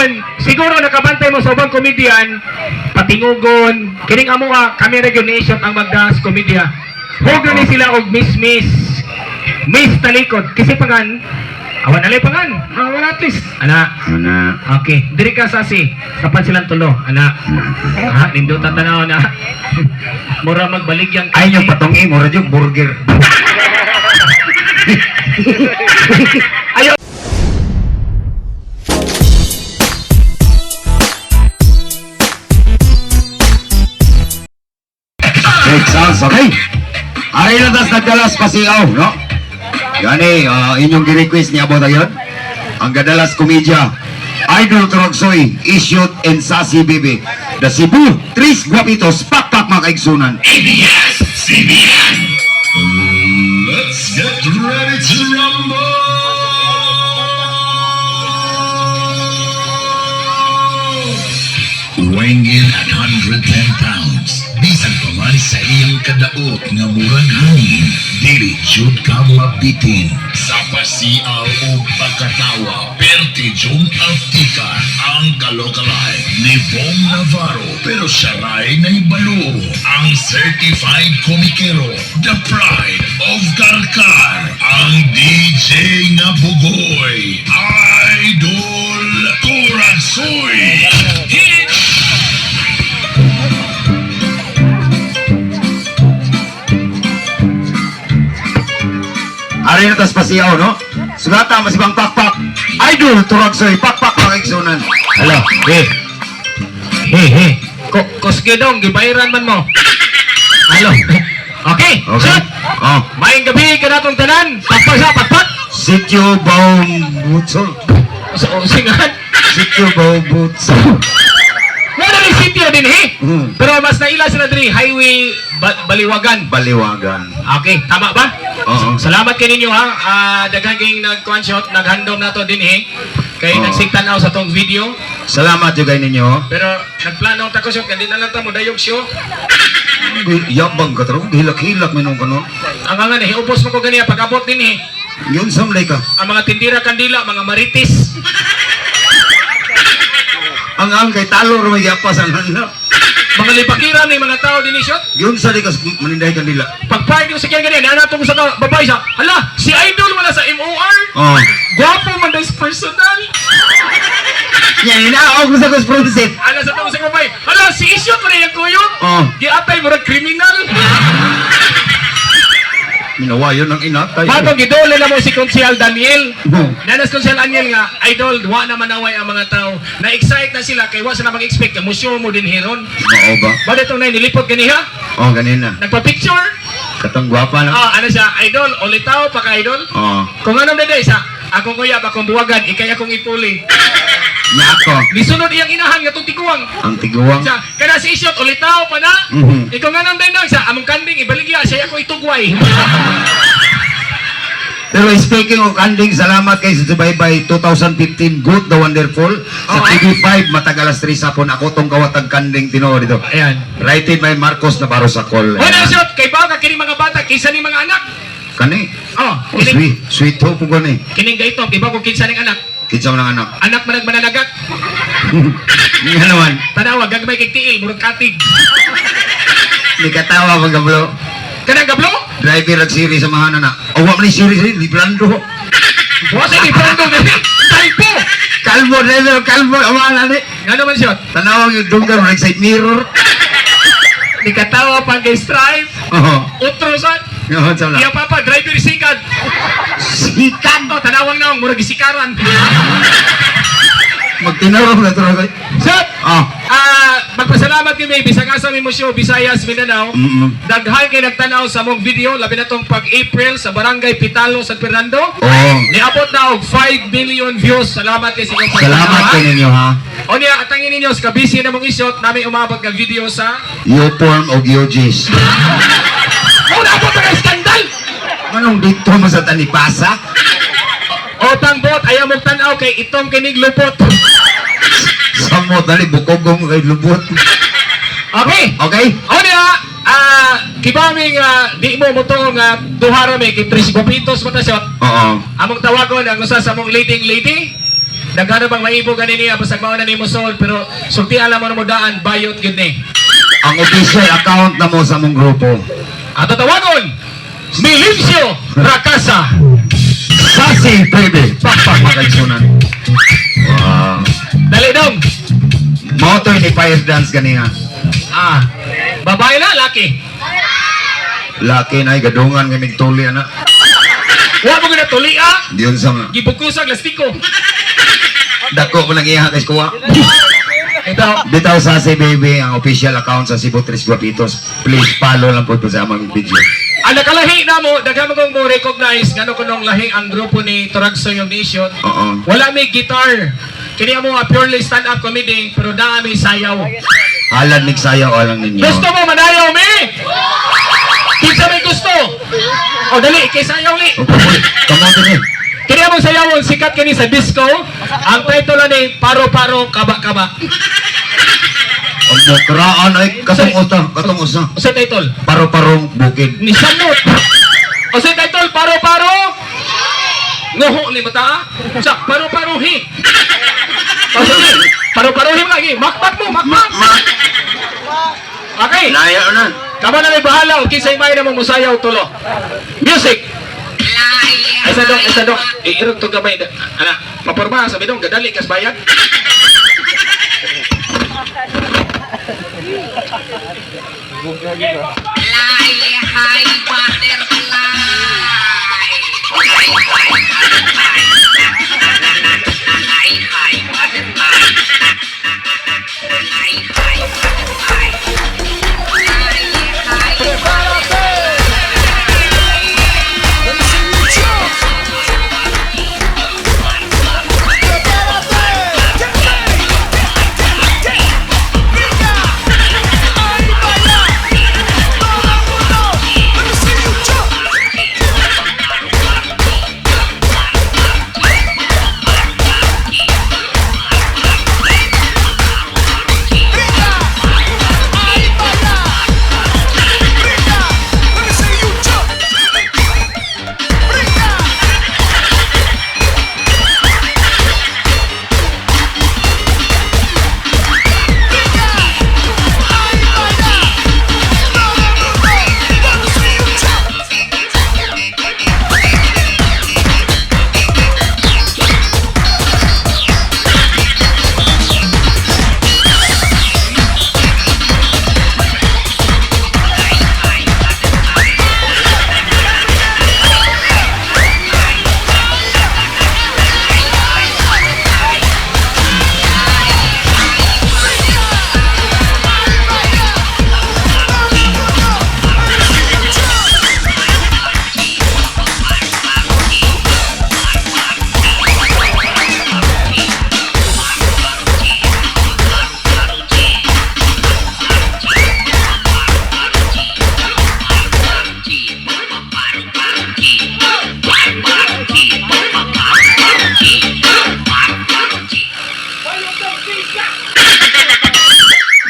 karon siguro nakabantay mo sa ubang komedyan, patingugon, kining amo kami regionation ang magdas komedya. Huwag ni sila og Miss Talikod. Kasi pagan, awan alay pagan. Wala at least. Ana. Okay. Diri ka sasi. Kapan silang tulo. Ana. Ha? Nindot ang tanaw na. Mura magbalik yang. Ay yung patongi, mura yung burger. Ayaw. Make sense, okay? Ay na tas nagdalas pasiaw, no? Gani, inyong gi-request niya about yun? Ang gadalas komedya, Idol Trogsoy, issued in Sasi Bibi. The Cebu, Tris Guapitos, pakpak mga kaigsunan. ABS-CBN. Let's get ready to rumble. Weighing in at 110 pounds. Bisan pa man sa iyang kadaot nga murang hangin, dili jud ka mabitin. Sa pasiaw o pagkatawa, perti jung altika ang kalokalay ni Bong Navarro. Pero siya ray na ibalo, ang certified komikero, the pride of Karkar, ang DJ na bugoy, Idol Corazon. Ari na tas pasiaw, no? Sugata, masibang pakpak. Idol Trogsoy, pakpak mga kaigsunan. Hello. He. Kusgedong, gibayaran man mo. Hello. Okay. Okay? Shot. Oh. Maayong gabi ka natong tanan. Pakpak. Sityo Baong Butsol. Singan. Sityo Baong Butsol. Wala rin sityo din Pero mas naila sila din highway Baliwagan. Baliwagan. Okay, tama ba? Oo. Salamat kay ninyo ha. Daghang kayong nag-one-shot, naghandom na to din Kay Oo. nagsigtanaw sa tong video. Salamat yung kayo ninyo. Pero nagplano ta ko shot, hindi na lang ta mo dayog show. Yabang ka tarong, hilak-hilak minong kanon. Ang nga hiubos mo ko ganiya pag-abot din Yun samlay ka. Ang mga tindira kandila, mga marites. Ang kay talo rin may gapas ang handa. Mga lipakiran ng mga tao din shot. Yun sa di ka maninday kanila. Pag-party ko sa kyan ganyan, nanatong sa babae siya. Hala, si Idol wala sa MOR. Oh. Gwapo man dahil personal. Yan, inaawag mo sa kusprodusit. Ala sa tao sa babae. Hala, si Isyot wala yung kuyo. Oh. Giatay mo kriminal. Minawa yun ang inatay. Bago gidole na mo si Konsyal Daniel. Oh. Nanas Konsyal Daniel nga, Idol, wa na manaway ang mga tao. Na-excite na sila, kay wa sila mag-expect. Musyo mo din hiron. Oo ba? Bago itong na nilipot ganiha. Oh, ganina. Nagpa-picture. Katang gwapa na. Ano siya, Idol, ulitaw pa ka Idol. Oo. Kung anong daday sa, akong kuya, akong buwagan, ikay akong ipuli. Nga ako. Gisunod iyang inahan nga itong tiguang. Ang tiguang. Siya, kada si Isyot, ulitaw pa na. Mhm. Ikaw nga nang daday sa, among kanding, ibaligya, siya ako itugway. Pero speaking of kanding, salamat kay sa Subaybay 2015, Good the Wonderful. Sa TV5, matagal as 3 sapon. Ako tong kawatag kanding tinood dito. Ayan. Rated by Marcos Navarro Sacol. Hoy, Isyot, kay baka kining mga bata, kisa ni mga anak. Kani? Oh, Oh, kining, sweet hope ko ni. kining gaito, iba ko kinsa ning anak. Kitsa mo ng anak. Anak managmanalagat. Nga naman. Tanawa, gagmay kay tiil, murag katig. Hindi katawa magablo. Kanang gablo? Driver at series sa mga na. Awa mo ni series rin, librando. Wasa ni Brando, gani. Typo! Kalbo, driver, kalbo. Awa na ni. Nga naman siya. Tanawang yung dunggan, like side mirror. Di katawa pang kay stripe. Oo. Utrosan. Ngayon sa Iya papa, driver sikad. Sikan. Oh, tanawang naong, murag isikaran. Magtinarong na ito. Sir, Ah. magpasalamat kami, bisag asa mi mo show, Visayas, Mindanao. Daghan kay nagtanaw sa mong video, labi na tong pag-April sa Barangay Pitalo, San Fernando. Oo. Niabot na og 5 million views. Salamat kay sa inyong Salamat pagtanaw, kayo ninyo ha. O niya, atangin ninyo, sa kabisi na mong isyot, namin umabot ng video sa... U-form o UGs. Oh, naabot na kay skandal! Anong dito mo sa tanipasa? O tangbot, ayaw mong tanaw kay itong kinig lupot. Samot, dali, bukogong kay lubot. Okay. Okay? O niya, kibaming di mo mo to nga duhara may kay Tris Guapitos mata siya. Oo. Among tawagon ang usa sa mong leading lady. Daghan bang maibo ganin niya basta mao na nimo sol pero sulti alam mo na mo daan bayot gid ni. Ang official account na mo sa mong grupo. Ato tawagon. Milincio Rakasa. Sasi Baby. Pakpak makansunan. Wow. Dali dong. Moto ni fire dance kaniya. Ah. Babae na laki. Laki na gadungan kami tuli ana. Wa mo gina tuli ah. Diyon sa mga. Gibukusag lastiko. Dako mo lang iya kay kuha. Ito. Bitaw Sasi Baby ang official account sa Cebu Tres Guapitos. Please follow lang po sa among video. Ang nakalahi na mo, daghan mo kong mo recognize ngano kunong lahi ang grupo ni Turagsoy yung Nation. Oo. Wala may guitar. Kini mo nga purely stand-up comedy pero naa may sayaw. Halad mig sayaw alang ninyo. Gusto mo manayaw mi? Kinsa may gusto? O dali, kay sayaw ni. Come on din. Kini mo sayawon sikat kini sa disco. Ang title ni Paro-Paro Kaba-Kaba. Ang mokraan ay katong usa. Sa title Paro-parong bukid. ni Samot. O sa title Paro-Paro Ngoho ni mata. Sa Paro-Parohi. O sige, Paro-Parohi lagi. Makmak mo, makmak. Okay. Naya na. Kama na may bahala o kinsay may na mo musayaw tulo. Music. Ay sa dong. Irog to gamay. Ana, maporma sabi dong gadali kas bayad.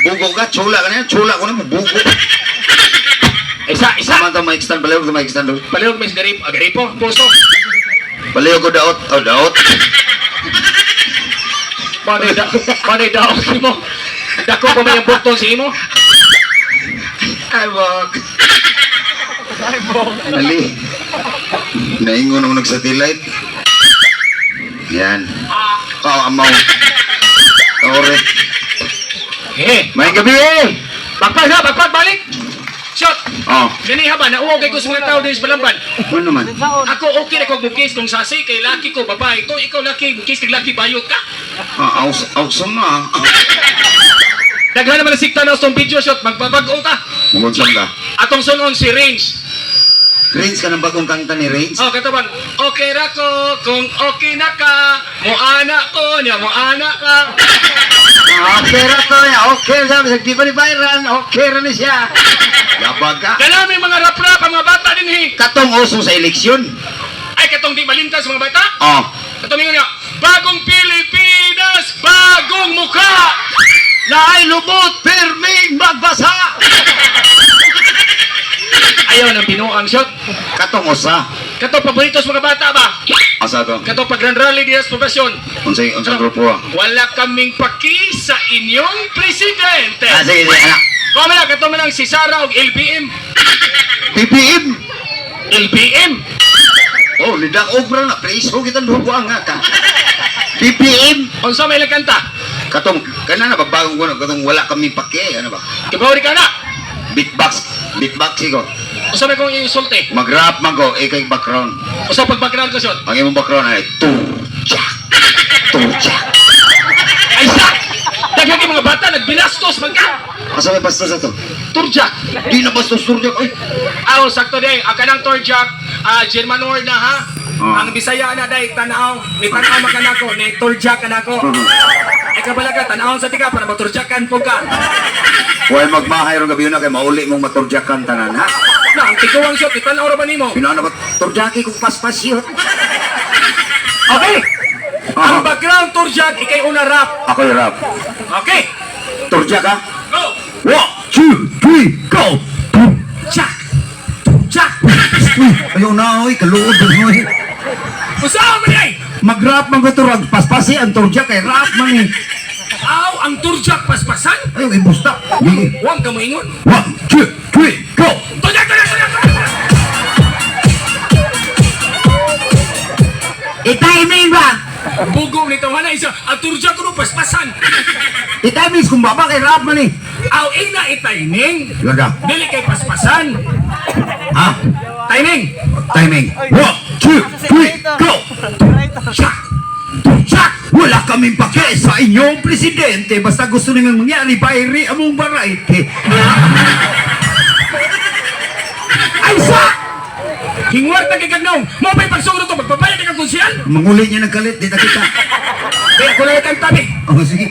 Bugo ka, chula ka na yan. Chula ko na, bugo. Isa. Sama ito, maikstand. Baliw ko maikstand. Palihog may garipo, puso. Baliw ko daot. Oh, daot. Panay daos mo. Dako pa may ang bukton si imo. Ay, wag. Dali. Naingon ako nagsatellite. Yan. Amaw. Ore. Eh, May gabi eh. bagpag balik. Shot. Oh, Gani haba na uwag kay ko sa mga tao din sa Balamban. ano naman? Ako okay na kog bukis kung sasi kay laki ko babae. Ito ikaw laki bukis kay laki bayot ka. Awesome na. Daghan naman ang sikta na sa video shot magbabago ka. Mugunsam ka. Atong sunon si Range. Range ka ng bagong kanta ni Range? Oh, katawan. Okay ra ko kung okay na ka. Mo anak ko niya, mo anak ka. Okay ra to ya. Okay sabi sa di ba ni viral? Okay ra ni siya. Yabag ka. Kana may mga rap-rap ang mga bata din Katong uso sa eleksyon. Ay katong di malintas sa mga bata. Oh. Katong nga bagong Pilipinas, bagong mukha. Laay lubot, perming magbasa. Ayaw ng binuang shot. Katong usa. Katong paborito sa mga bata ba? Asa to? Kato pag Grand Rally diya sa poblasyon. Unsay grupo ah? Wala kaming paki sa inyong presidente. Sige, anak. Kamo na, kato man ang si Sara og LBM. PPM. LBM. Oh, lidak obra na. Preso kita duwa nga ka. PPM. Unsa may kanta? Katong, kana na babagong ko na, katong wala kami pake, ano ba? Kibawri ka na. Beatbox ko. Unsa may kong insulti? Mag-rap man ko, kay background. Unsa pag background ko shot? Ang imong background ay turjak. Ay sa! Daghang yung mga bata nagbinastos man ka. Asa may bastos ato? Turjak. Di na bastos turjak, ay. Sakto day. Ang kanang Turjak, German word na ha. Ang Bisaya na day, tanaw. May tanaw makanako, ni Turjak kanako. Ay kabala ka, tanaw sa tika para maturjakan po ka. Huwag magmahay ron gabi yun na kay mauli mong maturjakan tanan, ha? Na, ang tikuwang shot, itanaw ra ba nimo? Pinana ba turjaki kung paspas yun? Okay. Ang background Turjak, ikay una rap. Ako yung rap. Okay. Turjak, ha? Go. 1, 2, 3, go! Turjak. Turjak. Uy, ayaw na, uy, kaluod, uy. Usawa mo niya. Mag-rap man ko turag, paspasi ang turjak kay rap man eh. Aw, ang Turjak paspasan. Ayaw, ibusta. Huwag ka mo ingon. 1, 2, 3, go! Turjak, Turjak, Turjak. I-timing ba? Bugong nito wala isa. Ang Turjak ko paspasan. I-timing kung baba kay rap man eh. Aw, ina itiming. Ganda. Dili kay paspasan. Ha? Timing. Timing. 1, 2, 3, go! Turjak. Turjak! Wala kaming pake sa inyong presidente. Basta gusto nang mangyari, bayri among variety. Ay sa! Hingwar na kay Gagnong. Mo may pagsugod to magbabayad ka konsyal. Manguli niya ng kalit, di na kita. Kaya ko lang kang tabi. Oh, sige.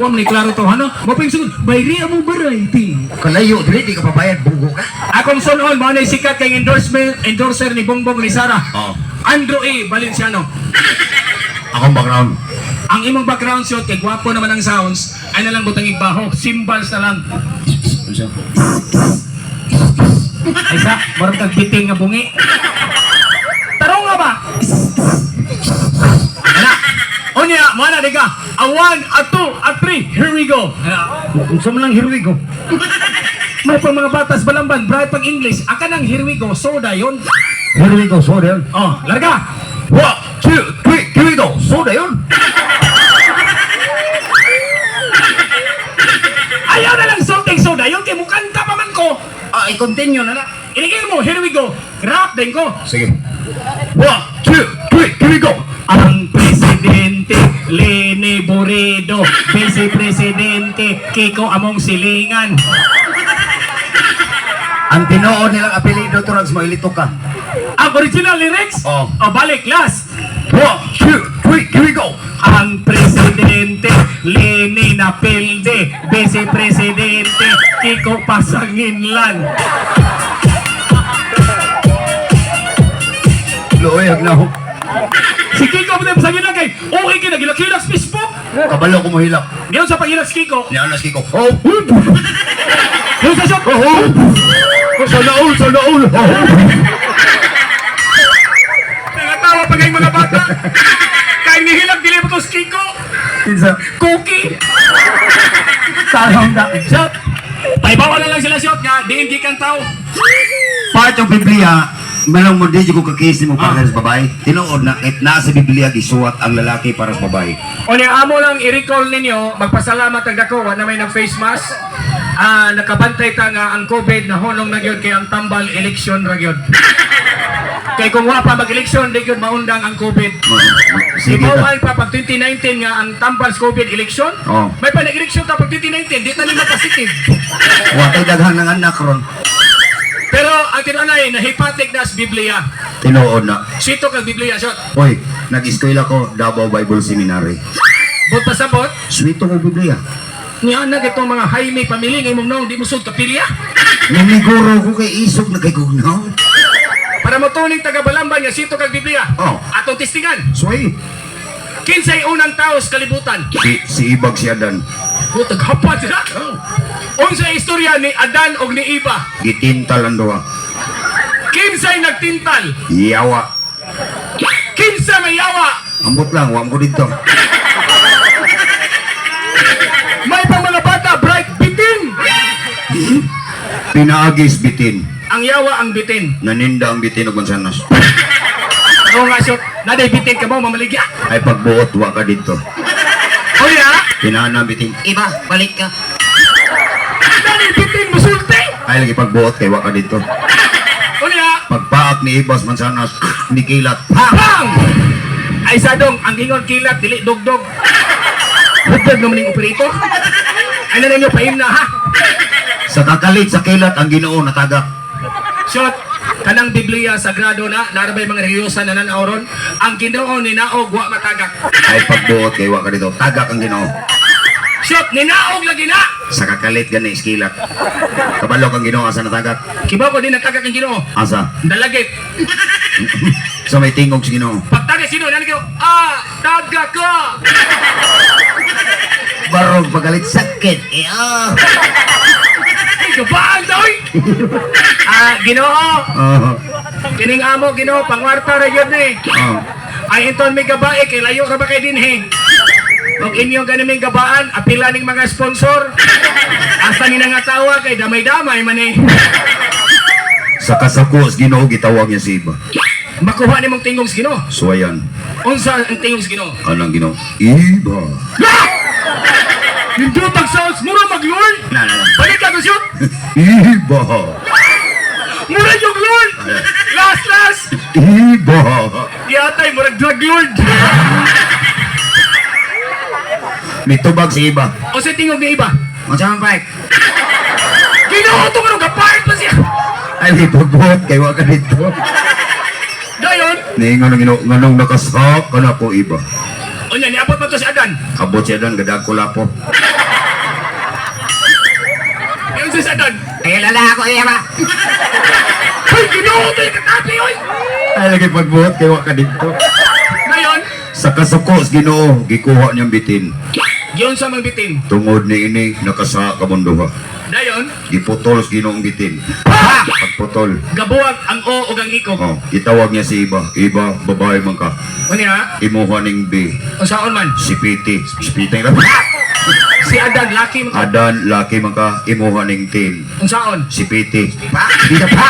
Huwag ni klaro to, ano? Mo pagsugod, bayri among variety. Kalayo, di ka pabayad, bugo ka. Akong sunon, mo na sikat kay endorser ni Bongbong ni Sara. Oo. Andrew A. Valenciano. Akong background. Ang imong background shot kay gwapo naman ang sounds, ay na lang butang igbaho, cymbals na lang. Ay sa, marang kag biting nga bungi. Tarong nga ba? Ana. Onya, mana diga. A 1, a 2, a 3. Here we go. Gusto mo lang here we go. May pang mga batas balamban, bright pang English. Aka nang here we go, soda yon. Here we go, sorry yun. Oh, larga. 1, 2, 3, here we go. Soda yun. Ayaw na lang something soda yon kay mukhang ka pa man ko. I-continue na na. Inigil mo, here we go. Rap din ko. Sige. 1, 2, 3, here we go. Ang presidente Leni Boredo, vice presidente Kiko Among Silingan. Ang tinuod nilang apelido turags mo, ilito ka. Ang original lyrics? Oh. O balik, last. 1, 2, 3, here we go. Ang presidente Leni Napilde, vice presidente Kiko Pasanginlan. Loyag na ako. Si Kiko mo din Pasanginlan kay okay kinagilak-hilak sa Facebook. Kabalo ko mo hilak. Ngayon sa pagilak si Kiko, Niyanas ko. Oh, yung sa shop, sana all. nangatawa pa ngayong mga bata. Kaya nihilak dili mo to si Kiko. Kinsa. Cookie. Tarong na. Shot. Paibawa na lang sila shot nga, diin di kang tao. Part of Biblia, manang mo di ko kakisi mo para sa babae. Tinuod na, kahit nasa Biblia, gisuwat ang lalaki para sa babae. O niya, amo lang i-recall ninyo, magpasalamat ang dako, na may nag-face mask. Nakabantay ta nga ang COVID na honong na gyud kay ang tambal eleksyon ra gyud. Kay kung wala pa mag-eleksyon, di gyud maundang ang COVID. Sige ta. Ibawan pa pag 2019 nga ang tambal sa COVID eleksyon. Oh. May pa nag-eleksyon ta pag 2019, di ta nila positive. Watay daghang ng anak ron. Pero ang tinanay, nahipatik na sa Biblia. Tinuod na. Sito kag Biblia, shot. Hoy, nag-eskwela ko, Davao Bible Seminary. Bot pa sabot, Swito ko Biblia. ni anak itong mga Jaime pamili ngay mong naong di musod kapilya. Namiguro ko kay isog na kay Gugnaw. Para motuning taga Balamban nga sito kag Biblia. Oh. Atong tistingan. Soy, Kinsay unang tao sa kalibutan. si Ibag si Adan. Butag hapa sila. Unsa istorya ni Adan og ni Eva? Gitintal ang duwa. Kinsay nagtintal? Yawa. Kinsa may yawa. Ambot lang, wam ko dito. May pang mga bata, bright bitin. Pinaagis bitin. Ang yawa ang bitin. Naninda ang bitin o Mansanas. Oo nga, Shot. Naday bitin ka mo, mamaligya. Ay pagbuot, wa ka dito. O ya, Pinana bitin. Iba, balik ka. naday bitin, musulti. Ay lagi pagbuot, kay wa ka dito. O ya, Pagpaak ni Ibas Mansanas, ni Kilat. bang! Ay sadong, ang ingon kilat, dili dugdog. Hubog naman yung operator. Ay na ninyo, paim na ha. Sa kakalit sa Kilat, ang Ginoo natagak. Shot, kanang Biblia sagrado na, narabay mga reliyosa na nanauron, ang Ginoo ni Naog wa matagak. Ay pagbuot, kay wa ka dito. Tagak ang Ginoo. Shot, ni Naog lagi na! Sa kakalit gani is Kilat. Kabalo kang Ginoo asa natagak. Kibaw ko din natagak ang Ginoo. Asa? Dalagit. Sa may tingog si Ginoo. Pagtagak sino, nanin ko, tagak ka! Barog pagalit sakit. Ay, kabaan daw eh! Ginoo! Oh. Kining amo, Ginoo, pangwarta na yun eh. Oh. Ay, inton may gabae, kay layo ra ba kay din eh. Kung inyong ganaming gabaan, apila ning mga sponsor. Asa ni nga tawa kay damay-damay man eh. Sa kasakos Ginoo gitawag niya si Iba. Makuha ni mong tingog sa Ginoo. Suwayan. Unsa ang tingog sa Ginoo? Anang Ginoo? Iba. Yung dutag sa mura mag-lord. Na. Balik ka gusto. Iba. Mura yung lord. Last. Iba. Yatay, mura drug lord. May tubag si Iba. O sa tingog ni iba. Masama bike. Ginoo to ka kapart pa siya. Ay, may pagbuot kay wa ka dito. Dayon, Ningon ang Ginoo nganong nakasak ka na po Iba. o niya, niabot mo to si Adan. Kabot siya dan gadag ko lapo. Yung si Adan. Ay, lala ako, Iba. Ay, Ginoo to yung katapi, oy. Ay, lagi pagbuot kay wa ka dito. Dayon, Sa kasakos Ginoo gikuha niyang bitin. yun sa mga bitin. Tungod ni ini nakasa kabunduha. Dayon, Giputol sa Ginoong bitin. ha! Pagputol. Gabuwag ang O o ang Iko. Oh, itawag niya si Iba. Iba, babae man ka. O niya, Imuha ning B. o saan man. Si Piti. Si Piti nga. Si Adan, laki mo. Adan, laki man ka. Imuha ning tin. O saan? Si Piti. Pa? Dito pa.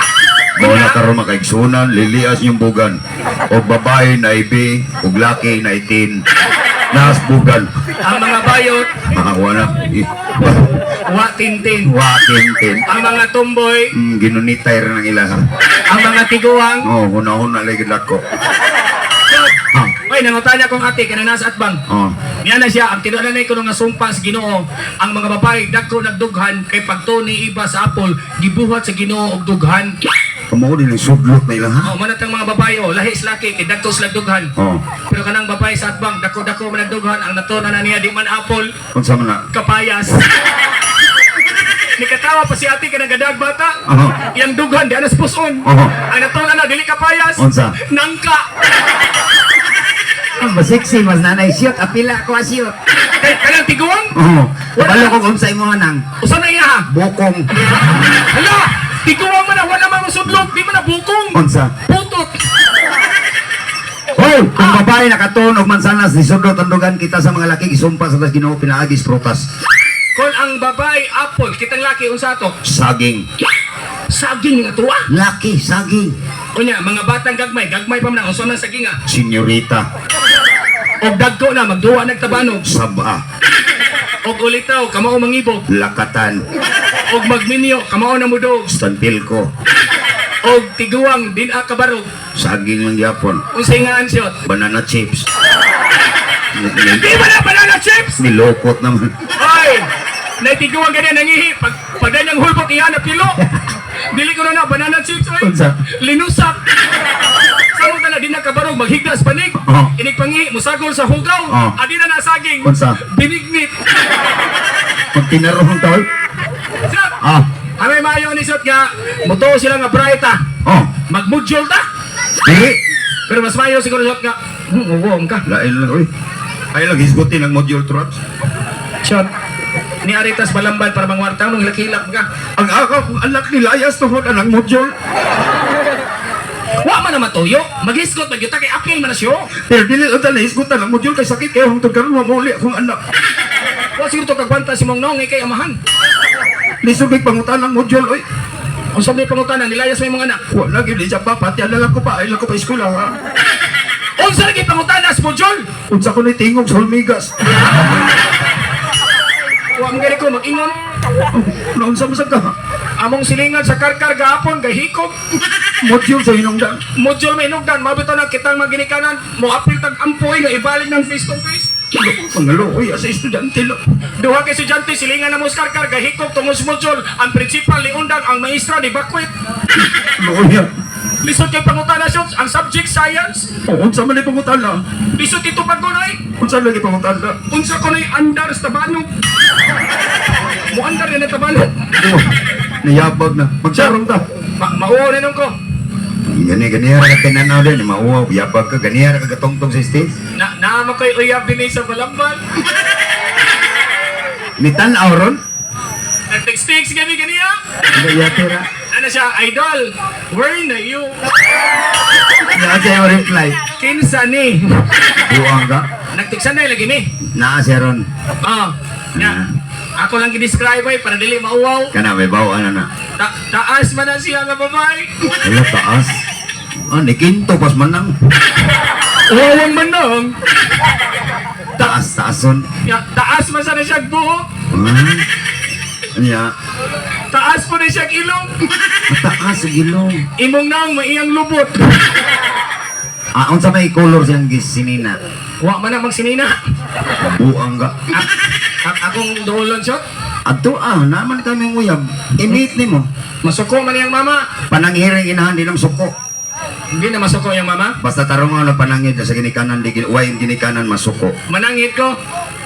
Wala karon makaigsunan, lilias yung bugan. O babae na B, o laki na itin. Nas bugan. Ang mga bayot, Makakuha na. wa tintin. Wakin tin. Ang mga tumboy, Ginunitay rin ang ilaha. ang mga tiguang. Oh, huna-huna lagi ko. Ah, Ay, nangutanya kong ate, kana nasa atbang. oh. Niya na siya, ang tinulanay ko nga sumpa sa Ginoo, ang mga babae dagko nagdughan kay pagtuni iba sa apol, gibuhat sa Ginoo og dughan. Kamo din yung sudlot na ilaha. Oh, manatang mga babae, oh, lahi sa laki kay dagko sila dughan. Oh. Pero kanang babae sa atbang, dako-dako man nagdughan, ang natuna na niya di man apol, Kung sa na. kapayas. Nikatawa pa si ate ka nagadag bata. Aha. Yang dughan di anas puson. Aha. Ang natuna na dili kapayas. Unsa? Nangka. Ang sexy, mas nanay siyot. Apila ko siyot. Kay kanang tiguang. Oh. Kabalo ko kung sa imo nang Usa na iya ha? bukong. Hala, tiguang man na wala man sudlog, di man na bukong. Unsa? Putot. Hoy, kung babae nakatunog man sana si sudlot andugan kita sa mga laki gisumpa sa tas Ginoo pinaagis prutas. Kung ang babae apple, kitang laki unsa to? Saging. Saging nga tuwa. Laki, saging. Unya, mga batang gagmay pa man unsa man saging nga. Senyorita. Og dagko na magduwa nagtabanog. Saba. Og ulitaw, kamao mangibog. Lakatan. Og magminyo, kamao na mudog. Stanpilko. Og tiguang din kabarog. Saging lang yapon. Unsay nga ansyot? Banana chips. Di ba na banana chips? Nilokot naman. Ay! Naitiguang ganyan nangihi. Pag ganyang hulbot iyan na pilo. Dili ko na banana chips. Ay. Unsa? Linusak. Samo na din na kabarog. Maghigdas panig. Oh. Inig pangihi. Musagol sa hugaw. Oh. Adi na nasaging. Unsa? Binignit. Pag tinarong tol. Sir, Ah. amay maayo ni Sot nga. Muto sila nga bright ah. Oh. Magmudjol ta. Di. Pero mas maayo siguro Sot nga. Uwong ka. Lain lang. Uy. Ay lang hisgutin ang module trucks. Sot. Ni Aritas Balamban para mangwarta nung hilak-hilak ka. Ang akaw kung anak ni Layas tuhod anang module. Wa pa na matuyo. Mag-isgot, mag-yuta kay apil man na siyo. Pero dili unta na isgutan ang module kay sakit kay hangtod karon mamuli akong anak. Wa siguro to kagbanta si Mong Nong kay amahan. Lisubig pangutan ang module oy. Ang sabi pangutanan, nilayas mo yung mga anak. Wala gyud siya pati lang ko pa ay lang ko pa eskwela ha. Unsa lagi pangutanan sa Mojol? Unsa ko ni tingog sa hulmigas. Wa mo gani ko mag-ingon. Unsa man ka? Among silingan sa karkar gahapon kay hikog. Module sa hinungdan. Mojol may inugdan, mabito na kitang maginikanan. Mo apil tag ampoy nga ibalik ng face to face. Pangaluoy sa estudyante lo. Duha kay estudyante silingan na mo sa karkar gahikog tungod sa Mojol. Ang principal ni undan, ang maestra ni Bakwit. Loya. Lisod kay pangutana siya ang subject science. Unsa man ni pangutana? Lisod ito pagkunay. Unsa lagi pangutana? Unsa ko na andar sa tabanog. Mo andar na tabanog. Oh, niyabag na. Magsarong ta. Mauwa na nung ko. Ganiyara ka tinanaw din, mauwaw, yabag ka, ganiyara ka gatongtong sa stage. Naama ko'y uyab din sa balambal. Ni tanaw ron? Nag-text kami ganiya. Hindi yatira. Ano siya, idol? Where na you? Naa siya yung reply. Kinsa ni? Buwang ka? Nag-textan na lagi ni. Naa siya ron. Ya. Ako lang i-describe ay para dili mauwaw. Kana may bawaan na. Taas man na siya nga babae. Wala taas. Ni kinto pas manang. Uwawang manong. Taas-taason. Ya, taas man sa na siya buhok. Anya, Taas po na siya ilong. mataas sa gilong. Imong naong maiyang lubot. Unsa may color siyang gisinina? Wa man na magsinina. Buang ka. Akong doolon shot. Ato naman kami uyab. I-meet ni mo. Masuko man yung mama. Pananghiring inahan din ng suko. Hindi na masuko yung mama. Basta tarong na pananghid sa ginikanan, di uwain ginikanan masuko. Manangit ko.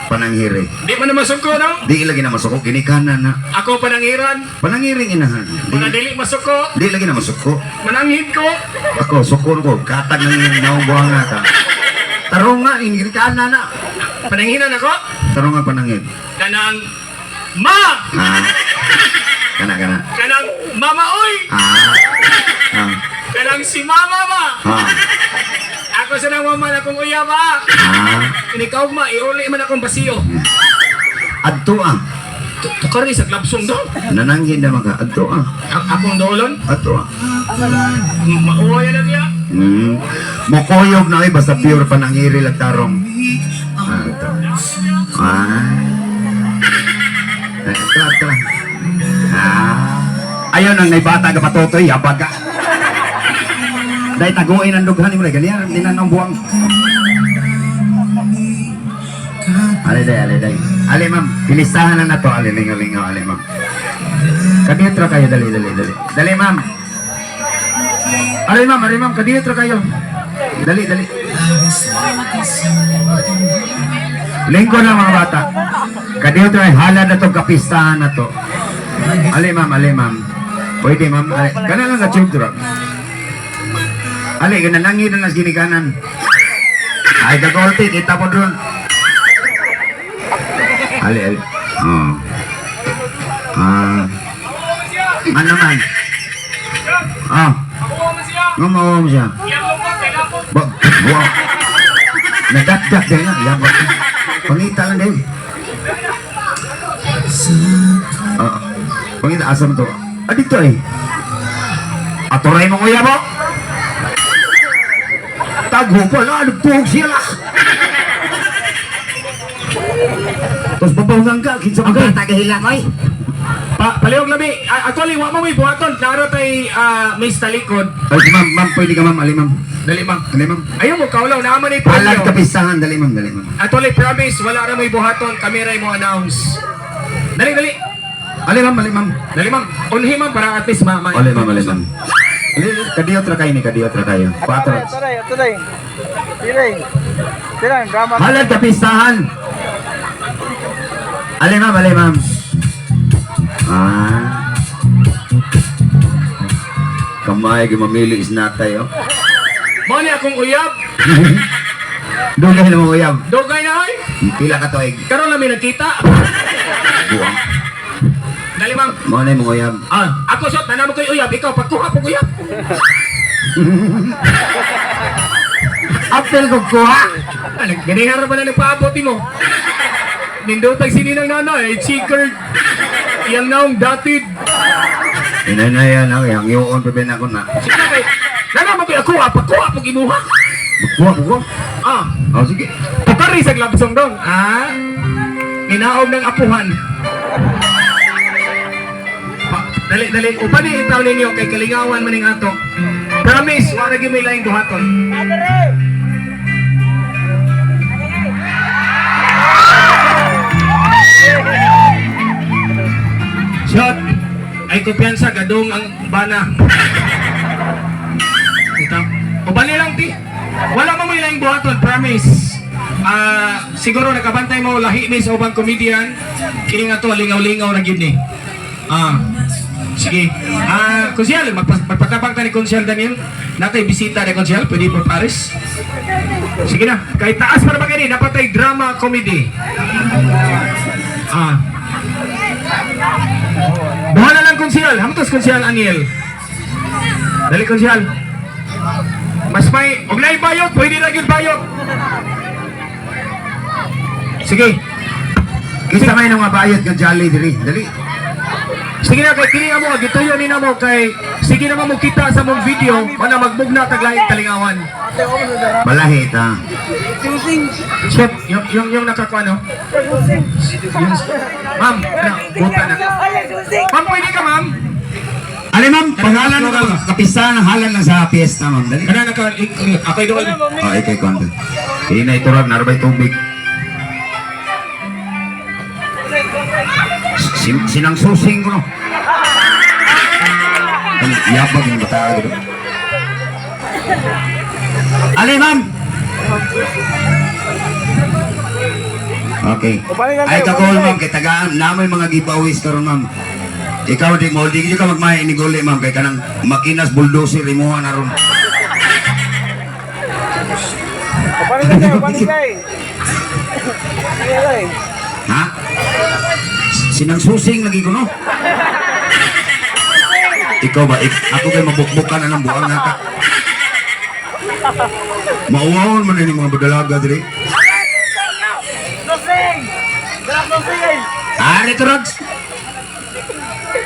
Pananghiri. Di man na masuko no? Di lagi na masuko, ginikanan na. Ako panangiran. Pananghiring inahan. Wala dili masuko. Di lagi na masuko. Mananghit ko. Ako, suko ko, katag ng naong nga ka. Tarong nga, ginikanan na. Panangiran ako. Tarong nga pananghid. Kanang ma. Kana. Kanang mama oy. Ah. Kanang si mama ba. Ako sa nang mama na kong uya ba. Inikaw ma, iuli man akong basiyo. Adto Tukar ni sa klapsong daw. Nananggid na maka. Adto Akong doolon. Adto Mauwa yan na niya. Mokoyog na basta pure pananghiri lang tarong. Ito. Ito. Ayaw nang naibata ka patotoy, yabag ka. Dahil taguin ang dughan mo rin, ganyan, dinan ang buwang. Alay. Alay ma'am, pilistahan na to, alay lingaw, alay ma'am. Kaditro kayo, dali. Dali ma'am. Alay ma'am, kaditro kayo. Dali. Lingko na mga bata. Kaditro ay halad na to, kapistahan na to. Alay ma'am. Pwede ma'am, gana lang ka-tube drop. Ali, ganalangin na nas ginikanan. Ay, kagolti, kita po doon. Ali. Ano man? Ngumawa mo siya. Wow. Nadak-dak din nga, yabak. Pangita lang din. Pangita, asam to. Dito eh. Aturay mo kuya mo. Tago pala, nagpuhog siya lah. Tapos babawngan ka, kinsa Ang ka. tagahila ko eh. Palihog labi. Actually, wa mo may buhaton. Klaro tay Miss Talikod. Ay, ma'am, pwede ka ma'am, ali ma'am. Dali ma'am. Dali ma'am. Ayaw mo kaulaw, naman ay Palag premyo. kapistahan, dali ma'am. Actually, promise, wala na may buhaton. Kami rin mo announce. Dali. Ali ma'am. Dali ma'am. Unhi ma'am para at least ma. Ali ma'am. Kadiyot ra kayo. 4. Tuloy. Tiray, drama. Halag kapistahan. Ali ma'am. Kamay, mamili is natay, oh. Mo ni akong uyab. Dugay na mo uyab. Dugay na hoy. Pila ka toig. Karon lang may nakita. Buwang. Dali ma'am. Mo na mo uyab. Ako shot, nanamo ko'y uyab. Ikaw, pagkuha po uyab. Apil ko kuha. Ganihara pa na nagpaabot mo. Nindotag sininang nanay, chickered. Yang naong datid. Inanayan ako, yung iuon pa bin ako na. Sige na kay. Nana mo kay ako, pakuha pag imuha. Bukuha. Ah, Oh, sige. pukari sa labsong dong. Ah, ginaog ng apuhan. Dali. Upani itaw ninyo kay kalingawan maning ato. Promise, wala gyud may laing buhaton. Shot. Ay kumpiyansa gadong ang bana. Ito. Ubali lang ti. Wala mo may laing buhaton, promise. Siguro nakabantay mo lahi ni sa ubang comedian. Kini nga to lingaw-lingaw ra gyud ni. Sige. Konsyal, magpatabang ta ni Konsyal Daniel. Natay bisita ni Konsyal, pwede po Paris. Sige na. Kahit taas para ba kayo dapat ay drama comedy. Buha na lang Konsyal. Hamtos Konsyal Aniel. Dali Konsyal. Mas may, og na bayot, pwede lang yung bayot. Sige. Kisa may nang mabayad ka jolly diri. Dali. Sige na kay kini mo gituyo ni namo kay sige naman mo kita sa mong video wala magbugna taglaing kalingawan. Balahit ha. Chef, yung nakakuha no? Ma'am, buta na. Ma'am, pwede ka ma'am? Ali ma'am, pangalan na kapisahan ng halan na sa piyesta ma'am. Dali. Kana ako'y doon. Oh, ikay kwento. Hindi na iturag, narabay tubig. Sinang susing ko no. Yabag yung bata gitu. Ali ma'am. Okay. Ay kakol ma'am, kay tagaan namoy mga giveaways karon ma'am. Ikaw di mo, di ka magmay ni gole ma'am, kay kanang makinas bulldozer imuha na ron. Ha? Sinang susing lagi ko no? Ikaw ba? Ako kay mabukbukan na ng buang nga ka. Mauwawon man yung mga badalaga diri. Ari to Rogs.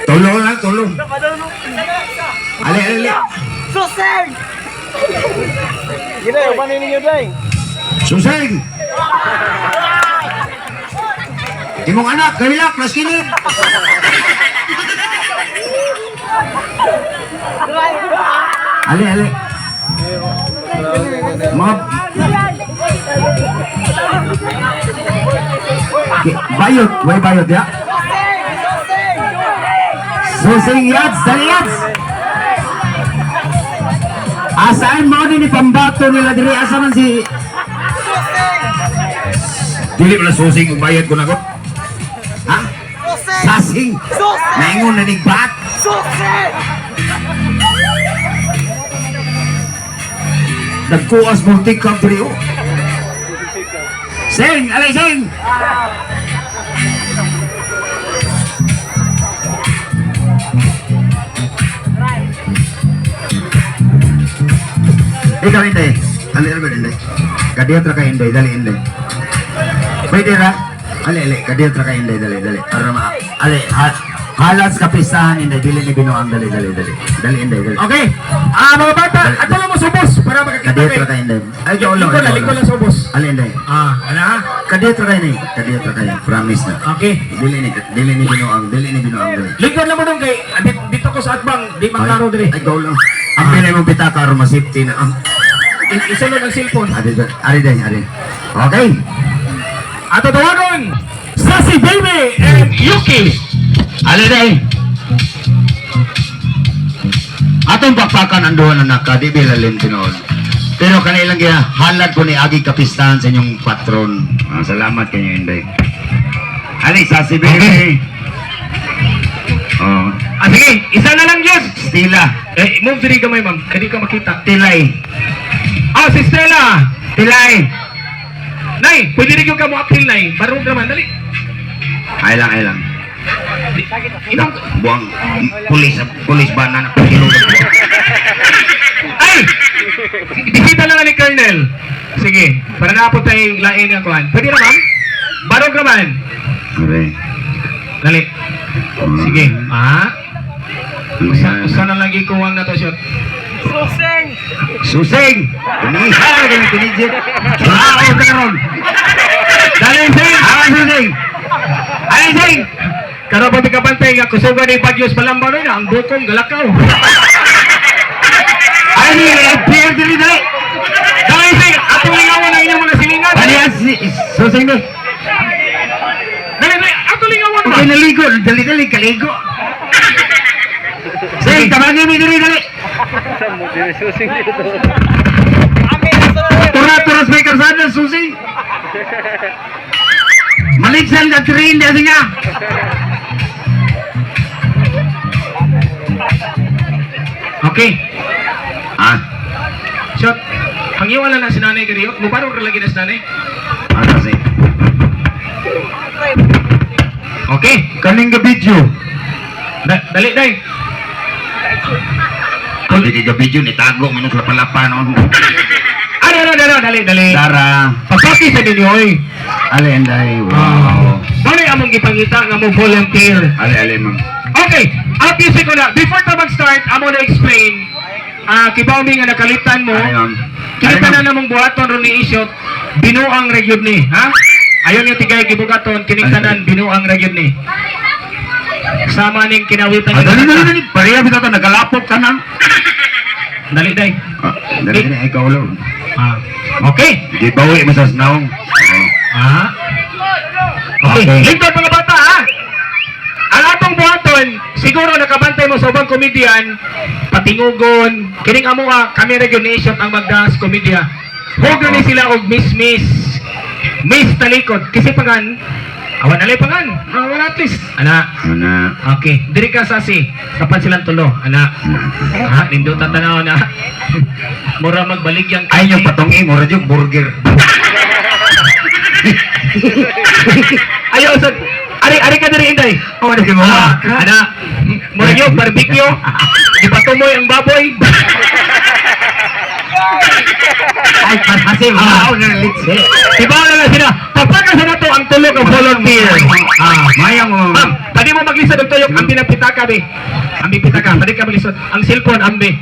Tulong na, tulong. Ali. Suseng! Gila, upan ninyo day. Susing! Imong anak, kawilak, naskinid. Ali. Mga... Bayot, way bayot ya. Susing yads, dali yads. Asaan mo din ni pambato nila diri asa man si... Dili mo na susing, bayad ko na ko. Ha? Sasing! Naingon na nigbat! Nagkuas multik kang trio. Sing! Alay, sing! Ikaw hindi. Alay, hindi. Kadiyot ra ka hindi. Dali, hindi. Pwede ra? Ali, kadiyot ra ka hindi. Dali. Para ma... Ali, halas kapisahan hindi. Dili ni binuang. Dali. Dali, hindi. Okay. Mga bata, ato lang mo subos para makakita Kadiyot ra ka hindi. Ay, jolo. Liko lang subos. Ali, hindi. Ano ha? Kadiyot ra ka hindi. Kadiyot ra ka hindi. Promise na. Okay. Dili ni binuang. Dali. Lingkod lang mo dong kay dito ko sa atbang, di maklaro diri. Ay, go lang. Ang pinay mong pitaka, masipti na. Isunod ang cellphone. Ari din. Okay. Ato tawagon, Sassy Baby and Yuki. Ali din. Atong pakpakan ang duha na naka, di bilalin tinoon. Pero kanilang kaya halad ko ni Agi kapistahan sa inyong patron. Salamat kanyo, Inday. Ali, Sassy Baby. Oh. Sige, isa na lang Diyos. Stila. Move diri gamay ma'am, kadi ka makita. Tilay. Si Stella. Tilay. Nay, pwede rin yung kamo apil nay. Barong naman, dali. Ay lang. Inong, Buang pulis ba na pagkilugan. ay, Colonel! Bisita lang ni Colonel. Sige, para na po tayong lain ng kuhan. Pwede na, ma'am? Barog naman. Okay. Dali. Sige. Usa na lagi kuwang na to, shot. Suseng! Susing! Kiniha ka ng kinijit. Wow, karon. Dali, Sing! Susing! Ay, Sing! Karo pa kapantay nga kusugan ni Bagyos Balambaw na ang bukong galakaw. Ay, appear dili dali. Dali, Sing! Atong lingawan ang inyong mga silingan. Alias, susing ni. Dali, dali! Atong lingawan ba? Okay, naligo. Dali-dali, kaligo. Sing, tabangin mo dali. Suseng dito. Amin na sa Turas may karsada, susing. Maligsan ka train dia singa. Okay. Shot. Pangiwala na si nanay kariyo. Mubarog ka lagi na si nanay. Ano sih? Okay. Kaning ga video. Dali, dali. Kalau di video ni tago minus lapan-lapan on. Dali, dali. Dara. Pasaki sa ninyo, oy. Ale enday. Wow. Bali among gipangita nga mo volunteer. Ale ma'am. Okay, obviously ko na. Before ta mag-start, amo na explain. Kibaw mi nga nakalitan mo. Ayon. Kita na namong buhaton ron ni Isyot. Binuang region ni, ha? Ayon yung tigay gibugaton kining tanan binuang region ni. Sama ning kinawitan Dali. Pareha bitaw ta nagalapot kanan. Dali, dai. Dali na ikaw ulo. Okay. Di bawi masas naong. Okay. Okay. Lingkod mga bata, ha? Ang atong buhaton, siguro nakabantay mo sa ubang komedyan, patingugon, kining amo kami regionation ang magdas komedya. Huwag ni sila og Miss Talikod. Kasi pagan, awan alay pagan. Wala at least. Ana. Ana. Okay. Diri ka sasi. Kapan silang tulo. Ana. Ha? Nindo tatanaw na. Mura magbalik yang Ay yung patongi mo radyo burger. Ayaw usad. Ari ka diri inday. Oh, ada mo. Ana. Mura yung barbecue. Ipatumoy ang baboy. Ay kasi wow na litse. Diba na sila? Pagpagkasa na to ang tulog ng volunteer. Mayang mo. Ma'am, pwede mo maglisod ng tuyok. Ang pinapitaka, be. Ang pitaka, pwede ka maglisod. Ang cellphone, ambe.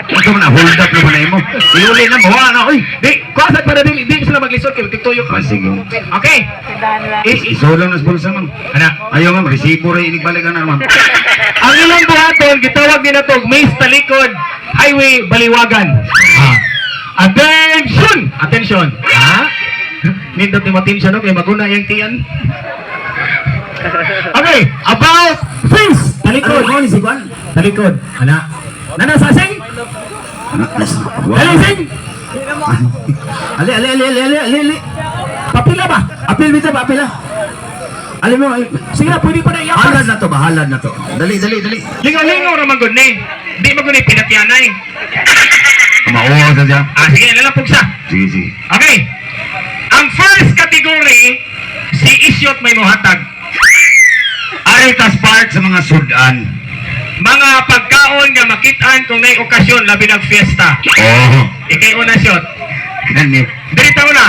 Ito na hold up naman ay mo. Iuli na mo na oy. Di, kuasat para di sila maglisod. Kaya magtutuyok. Sige. Okay. Isolong na bulsa man. Anak. Ayaw nga resibo ray inigbalikan na naman. Ang ilang buhaton, gitawag nila to, Maze Talikod, Highway Baliwagan. Attention! Attention! Ha? Nindot ni attention, okay? Maguna yung tiyan. Okay, about face! Talikod! Ano si Juan? Talikod. Ana. Nana sasing? Dali sing! Ali. Papila ba? Apil bita ba, apil ah. Alam mo, Sige na, pwede pa na halad iyakas. na to. Dali. Lingaw-lingaw naman gud ni. Di mo gud ni pinatyanay. Mauwa sa siya. Sige, lalapog sa. Sige. Okay. Ang first category, si Isyot may muhatag. Aritas part sa mga sudan. Mga pagkaon nga makitaan kung may okasyon, labi ng fiesta. Oh. Ikay una shot. Kani. Dirita una.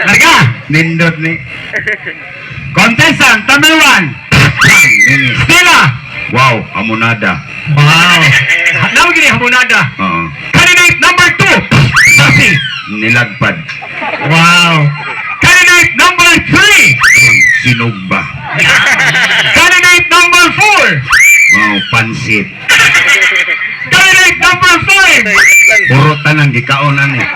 Larga! Nindot ni. Contestant number 1. Stella! Wow, amunada. Wow! Nawag gini hamunada. Oo. Candidate number 2, Sasi. Nilagpad. Wow! Candidate number 3, Sinugba. Candidate number 4, Wow, pansit. Candidate number 5, Puro tanang gikaonan eh.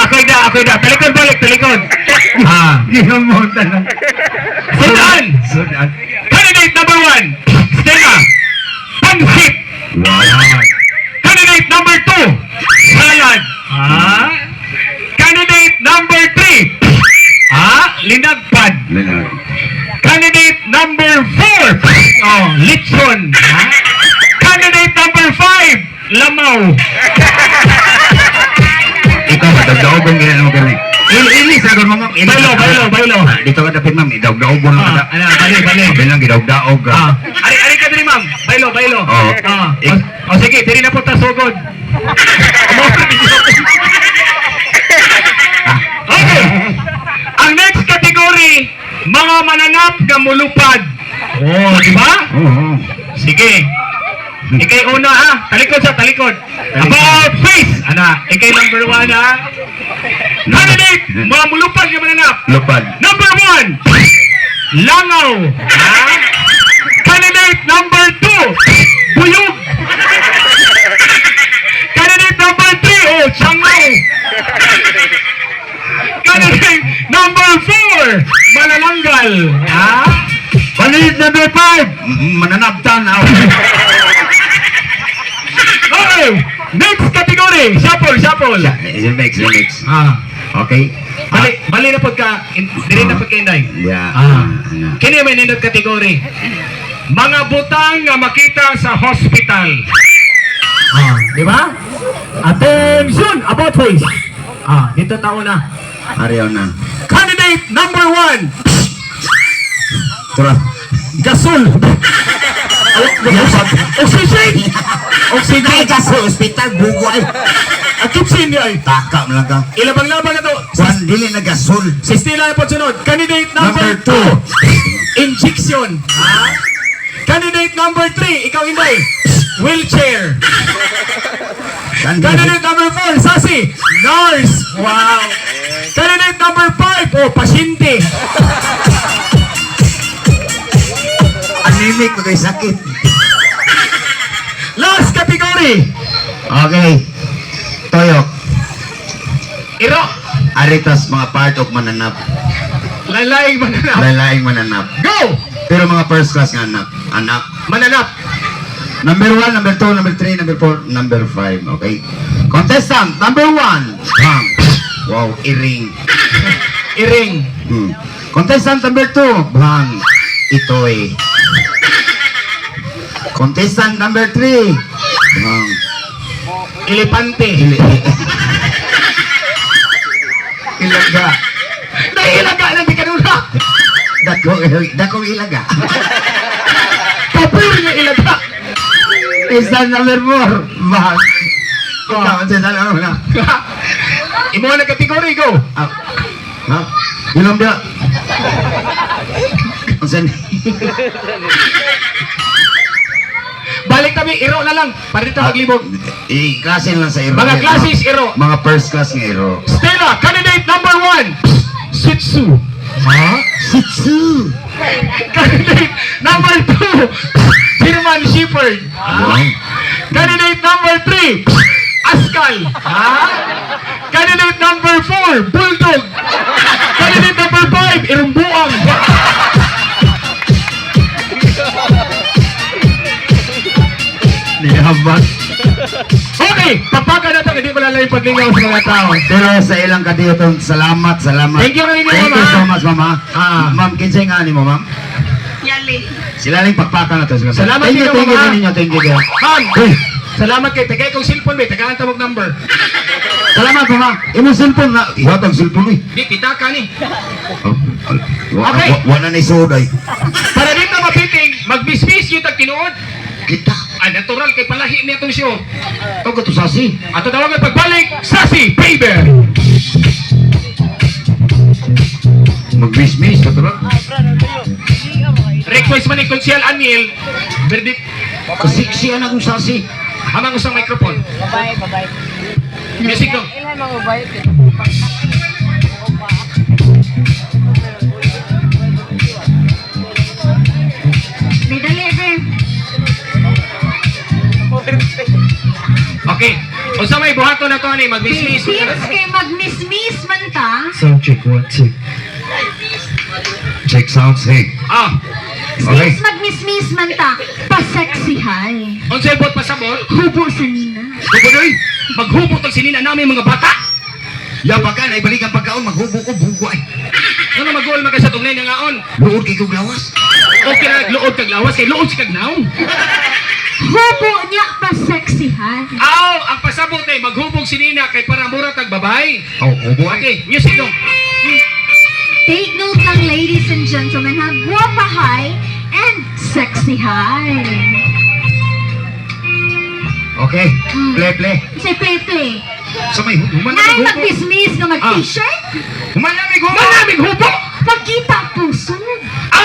Ako'y da. Talikod balik, talikod. Ginong mo tanang. Sudan! Sudan. Candidate number 1, Stella. Pansit. Wow. Candidate number 2, salad. Candidate number 3, linagpad. Linag. Candidate number 4, litson. Candidate number 5, lamaw. Ikaw, madagdaog ang ginano mo gani. Ili, sagon mo ma'am. Bailo. Dito ka dapit ma'am, idagdaog mo lang kada. Bali. Sabi lang, gidagdaog ka. Ari ka din Oo. O sige, diri na po ta sugod. Okay. Ang next category, mga mananap nga mulupad. Oh, di ba? Oo. Sige. Ikay una ha, talikod sa talikod. About face! Ana, ikay number 1 ha. Candidate, mga mulupad nga mananap. Lupad. Number 1, langaw. Ha? Candidate number 2, buyog. Candidate number 3, oh, changaw. Candidate number 4, malalanggal. Ha? Candidate number 5, mananabtan. Okay, next category, shuffle. Next. Okay. Bali na po ka, dili na po ka inday. Yeah. Kini may nindot category. Mga butang nga makita sa hospital. Di ba? Attention! About face! Dito tao na. Ariyaw na. Candidate number 1, Tura. gasol. Oxygen. Ay, kasi hospital, bugway. Kitsin niya ay. Taka mo lang ka. Ilabang-labang na to. Juan, dili na gasol. Si Stila na po sunod. Candidate number Number 2, injection. Candidate number 3, ikaw inday. Wheelchair. Candidate number 4, Sasi, nurse. Wow. Candidate number 5, oh, pasyente. Anemic, magay sakit. Last category, Okay. Toyok. iro. Aritas mga part of mananap. Lalaing mananap. Lalaing mananap. Go! Pero mga first class nga anak. Anak. Mananap. Number 1, number 2, number 3, number 4, number 5. Okay. Contestant, number 1. Bang. Wow, iring. Iring. Contestant number 2. Bang. Itoy. Contestant number 3. Bang. Elepante. Ilaga. Nailaga na di kanula. Dakong ilaga. Papur niya ilaga. Contestant number 4. Bang. Ikaw, contestant number 1. Imo na category, go. Ha? Ilong dia. Unsan? Balik kami, iro na lang. Para dito maglibog. Klase lang sa iro. Mga classes, iro. Mga first class nga iro. Stella, candidate number 1, Shih Tzu. Ha? Shih Tzu. Candidate number 2, German Shepherd. Candidate number 3, Askal. Candidate number 4, Bulldog. Candidate number 5, Irumbuang. Nihabas. Okay, papaga na ito, hindi ko lalay paglingaw sa mga tao. Pero sa ilang kadiyotong salamat. Thank you kayo, Thank you Mama. so much, Mama. Ma'am, kinsay nga ni mo, Ma'am? Yali. Sila lang pagpaka na to. Salamat Thank you, kayo, thank you, Mama. thank you, thank you. Ma'am, Uy, salamat kayo. Tagay kong cellphone, may tagaan tawag number. salamat, Mama. Imo cellphone na. Ihatag cellphone, eh. Di, kita ka ni. Okay. Okay. Wala na isoday. Para dito mapiting, mag-miss-miss yung tagtinuod. Kita. Natural kay palahi niya itong show. Ito ka to, Sasi. Ato tawagan pagbalik, Sassy Baby! Mag-miss-miss ka to lang. Request man ni Consial Aniel, verdict, Kasi siya na kung Sasi. hamang usang microphone. Bye-bye. Music dong. Ilhan mga bayot. Okay. O sa may buhato na to ni, mag-miss-miss. Since kay mag-miss-miss man ta, Sound check, 1, check. Check sounds, hey. Okay. since mag-miss-miss man ta, paseksihay. Unsay bot pasabot? Hubo sa nina. Bubudoy, maghubot ang sinina namin mga bata. Yapa ka, naibalik ang pagkaon, maghubo ko, bugway. Ano mag-goal magka sa tunay na ngaon? Luod kay kong lawas. Okay na nagluod kag lawas, kay luod si kag naong. Hubo niya paseksihay. Aw, ang pasabot ay maghubog sinina kay para mura tag babay. Oh, bugway. Okay, music dong. Take note lang, ladies and gentlemen, ha? Guwapa high and sexy high. Okay, play. Si Pepe. So may human Nay na hubo. mag-dismiss nga mag-t-shirt. Human na may hubo. Malamig hubo! Pagkita puso.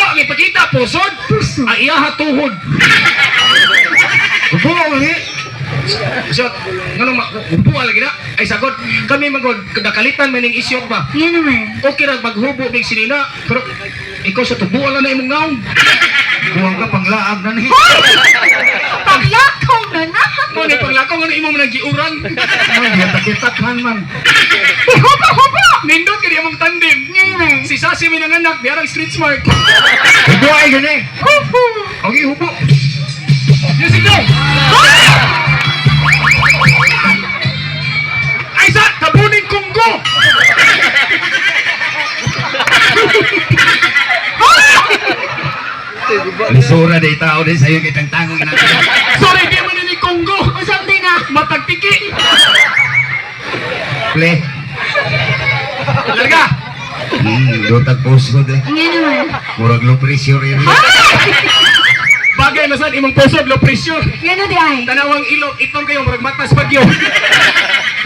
Ang ipakita pusod, Puso. ang iyaha tuhod. Hubo, lagi. So, ngano hubo lagi na? Ay sagot, kami magod, nakalitan maning isyot ba? Yan naman. Okay ra maghubo big sinina, pero ikaw sa tubo lang na imong ngaon. Buwang ka panglaag na ni. Paglakaw na na. Mo ni paglakaw ngano imo man giuran. Ay, di takitakhan man. Hubo! Nindot kini imong tandem. Yan naman. Si Sasi may nanganak, diarang street smart. Hubo ay gani. Hubo! Okay, hubo. Music go! Ay sa, tabunin kunggo! Lisura day tao din sa'yo kitang tangong na. Sorry, di man ni kunggo! Usap din na. Matagtiki! Play. Larga! Dotag puso de. Yan naman. Murag low pressure yun. Bagay na saan imong puso, low pressure. Yan na di ay. Tanawang ilog, itong kayo, marag matas bagyo.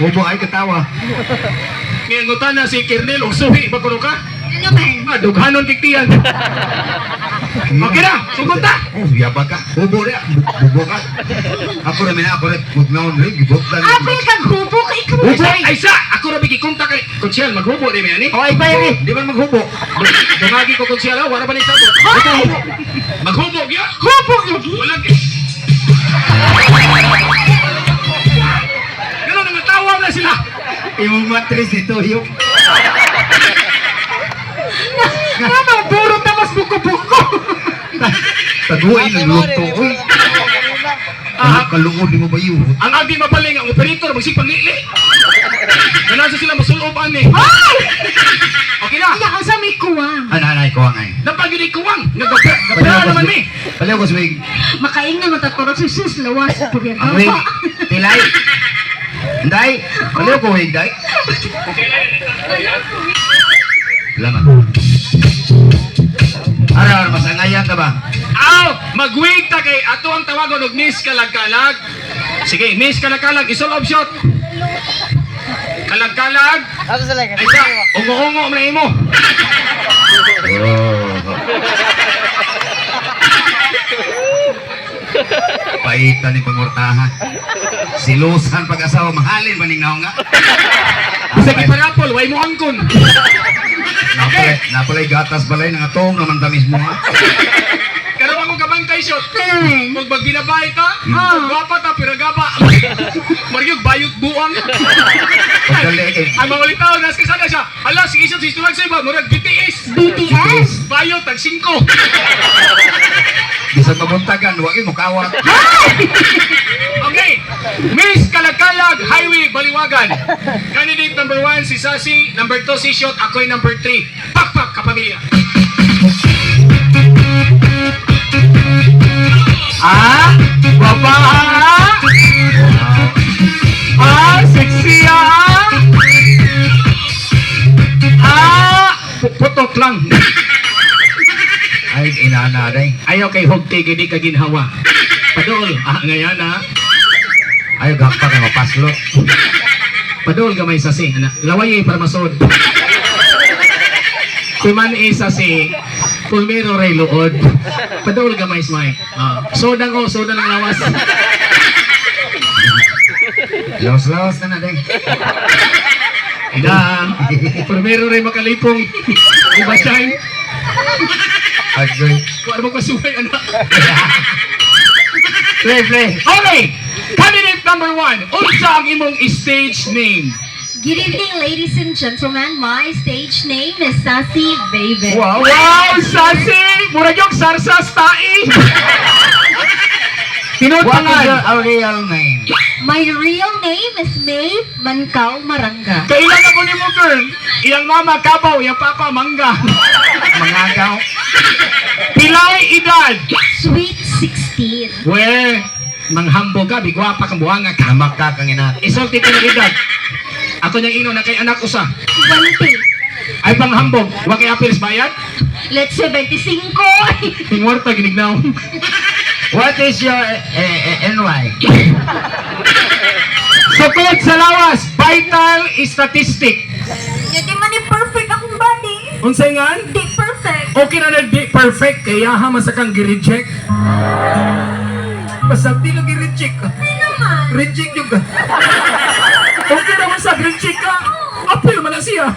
Hubo ay katawa. Niyangutan na si Kernel, o suhi, baguro ka? Yan naman. Dughanon kiktiyan. Okay na, sugod ta! Oh, yaba ka. Hubo rin. Bubo ka. Ako rin ako rin. Magnaon rin. Gibot lang. Apil kag hubo ka ikaw. Hubo! Ay sa! Ako rabi kikunta kay Konsyal, maghubo rin yan eh. Oh, ay pa yun. Di ba maghubo? Dumagi ko Konsyal, wala ba ni sabot? Maghubo, ya! Hubo lagi. Wala Ganun ang tawa na sila! Yung matris ito yung. Ano, puro tamas buko-buko. Taguay ng luto. Uy. Kalungod mo ba yun? Ang agi mabaling ang operator, magsipang lili! Ganasa sila masuloban eh. Ay! Okay na! Iya ka sa may kuwang. Anay ko ang ay. Napagin kuwang! Nagkapera naman eh! Palaw ko sa may. Makaingnan mataturog si sus lawas. Pugyan Ang wig. Tilay. Day. Palaw ko wig, day. Salamat. Ara, masangayan ka ba? Aw! Magwig ta kay ato ang tawagon og Miss Kalag-Kalag. Sige, Miss Kalag-Kalag, isolve shot. Kalag-Kalag. Ay sa, ungo-ungo na imo. Oh. Paitan ni pangurtahan. Silusan pag-asawa, mahalin ba ning naong nga? Sa kiparapol, way mo angkon. Napalay gatas balay ng atong naman tamis mo ha. Karon ako kabantay shot. Ayun. Kung magbinabay ka, gwapa ta piragaba. Maryog bayot buang. Pagdali kay Ang mga litaw nas kasada siya. Hala, sige shot si Tuwag sa iba, murag BTS. BTS. Bayot tag 5. bisag mabuntagan, wag mo kawat. Okay. Miss Kalag-Kalag Highway Baliwagan. Candidate number 1 si Sasi, number 2 si Shot, ako'y number 3. Pakpak kapamilya. Ah, guwapa sexy Putot lang. Ay, inana day. Ayaw kay Hogte, gini ka ginhawa. Padol, ngayon ha. Ay, gakpa ka mapaslot. Padol gamay Sasi, anak. Laway para masod. Kuman Sasi, pulmero ray luod. Padol gamay smay. Soda ko, soda ng lawas. Lawas-lawas na na day. Ina, pulmero ray makalipong. Iba shine. Agoy. Kung ano mo kasuhay, anak. Play. Okay! Candidate number 1. Unsa ang imong stage name? Good evening, ladies and gentlemen. My stage name is Sassy Baby. Wow, Sasi! Murag yung sarsas tai! What is Tinutangan! your real name? My real name is May Mancao Maranga. Kailan ako ni mo, girl? Iyang mama kabaw, iyang papa mangga. Mangagaw. Pilay edad! Sweet 16. We, manghambog ka, bigwapa kang buhanga ka. Namak ka kang ina. Isulti ko ng edad. Ako niyang ino na kay anak usa. 20. Ay panghambog, wag kay apilis bayad? Let's say 25. Tingwarta, ginignaw. What is your NY? Sukod sa lawas, vital statistic. Hindi man perfect akong body. Unsay nga? Di perfect. Okay na nagdi perfect kaya ha masakang gi-reject. Basta di na gi-reject ka. Hindi naman. Reject yung ka. Okay naman sa reject ka. Apil man na siya.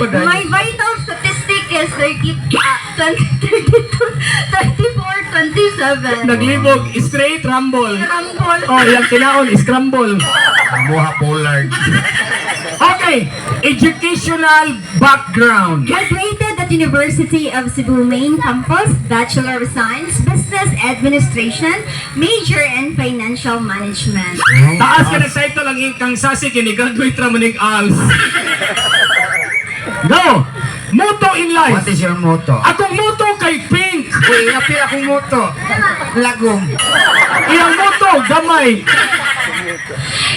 My vital statistic is 34, 27. Naglibog, straight rumble. Rumble. Oh, yung tinaon, scramble. Buha Pollard. Okay, educational background. Graduated at University of Cebu Main Campus, Bachelor of Science, Business Administration, major in Financial Management. Taas ka na sa ito lang kang sasi kini-graduate ra manig ALS. Go! Motto in life. What is your motto? Akong motto kay Pink. Uy, apil akong motto. Lagom. Iyang motto, gamay.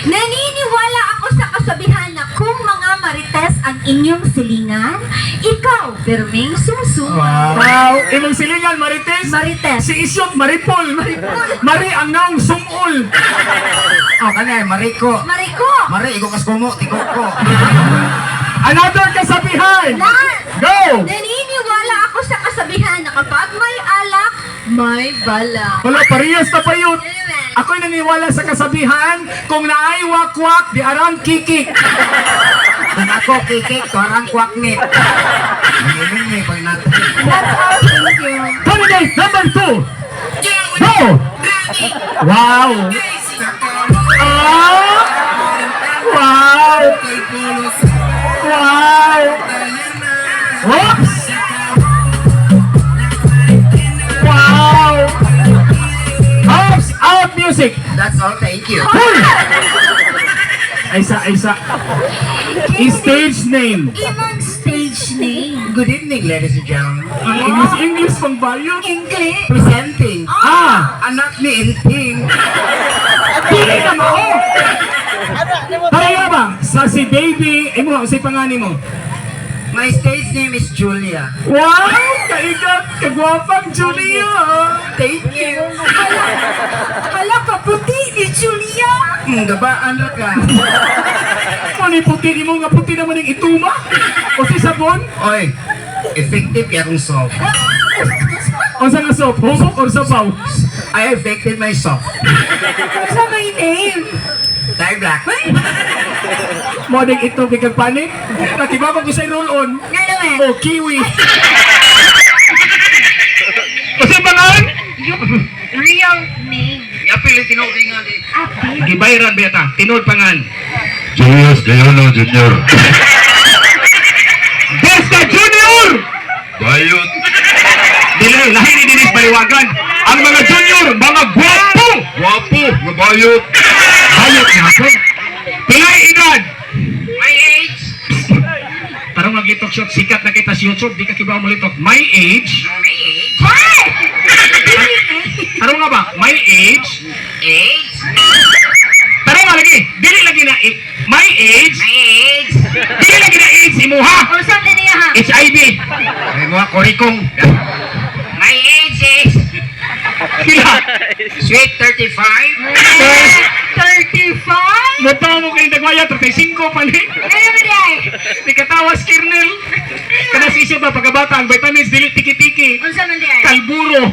Naniniwala ako sa kasabihan na kung mga marites ang inyong silingan, ikaw, Berming, susunod. Wow, imong silingan Marites. Marites. Si Isyot Maripol. Mari ang naong sumul. Oh, kanay, Mariko. Mariko! Mari, iko kas kumo, tiko ko. Another kasabihan. Na, Go! naniniwala ako sa kasabihan na kapag may alak, may bala. Wala, parehas na pa yun. Amen. Ako'y naniniwala sa kasabihan, kung naay wakwak, di arang kikik. Kung ako kikik, to arang kwaknit. Nangiling ni pag natin. That's all, thank you. Candidate number 2. Go! Wow! Ah! Wow! Wow! Oops! Wow! Oops! Out music! That's all, thank you. Hoy! Aysa. Stage name. Imong stage name. Good evening, ladies and gentlemen. English pang bayo. English. Presenting. Ah! Anak ni Inting. Pili na mo! Kaya ba? Sa si baby, imo, si pangani mo. My stage name is Julia. Wow! Kaigat! Kagwapang Julia! Thank you. Hala ka, puti ni Julia. Gabaan ra ka. Ano yung puti mo nga puti naman yung ituma? O si sabon? Oy, effective kaya kung soap. O sa nga soap? Humok or sabaw? I affected myself. Sa my name. Tayo black. Modeng ito, bigag panik. Nakibaba ko sa roll-on. Nga naman. O, kiwi. Kasi pangalan? Real name. Yapil yung tinawag nga di. Ate. Gibayran, beta. Tinod pangan. Julius Leono Jr. Besta Junior! Bayot. Dili, lahi ni Dinis Baliwagan. Ang mga junior, mga gwapo! Wapo. Mabayot. Hayot nga ako. Pilay edad! My age? Parang maglitok shot, sikat na kita sa YouTube, di ka kibaw mo litok. My age? My age? Tarong nga ba? My age? Age? Tarong nga lagi, dili lagi na my age? My age? Dili lagi na age, imuha! O saan din niya ha? HIV! May mga korikong. My age is Kila! sweet 35. 35? Matawa mo kayong dagwaya, 35 pa ni. Ngayon mo di ay. Di katawas, Kernel. Kana si isip ba, pagkabata, ang vitamins, dili tiki-tiki. O saan man di ay? Kalburo.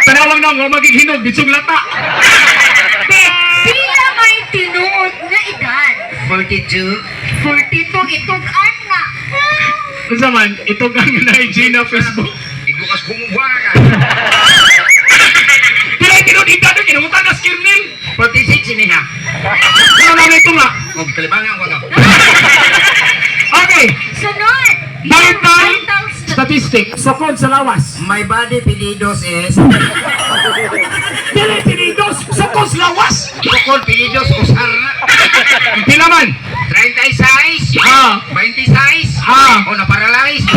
Tanawang na, nga magighinog, bitsong lata. Sila may tinuod nga edad. 42. 42 itong ana. Kung man, ito kang na Facebook. Igukas kumuha ka. Pilay tinod edad, kinungutan na si Kernel. 46 niya. Ano namin ito nga? Huwag kalibangan ko to. Okay, Sunod. vital Vital statistic. Sukod sa lawas. My body pilidos is Dili tinidos, sukod sa lawas. Tukol pilidos usar na. Pila man. 36. Ah. 26. Ah. O na-paralyze.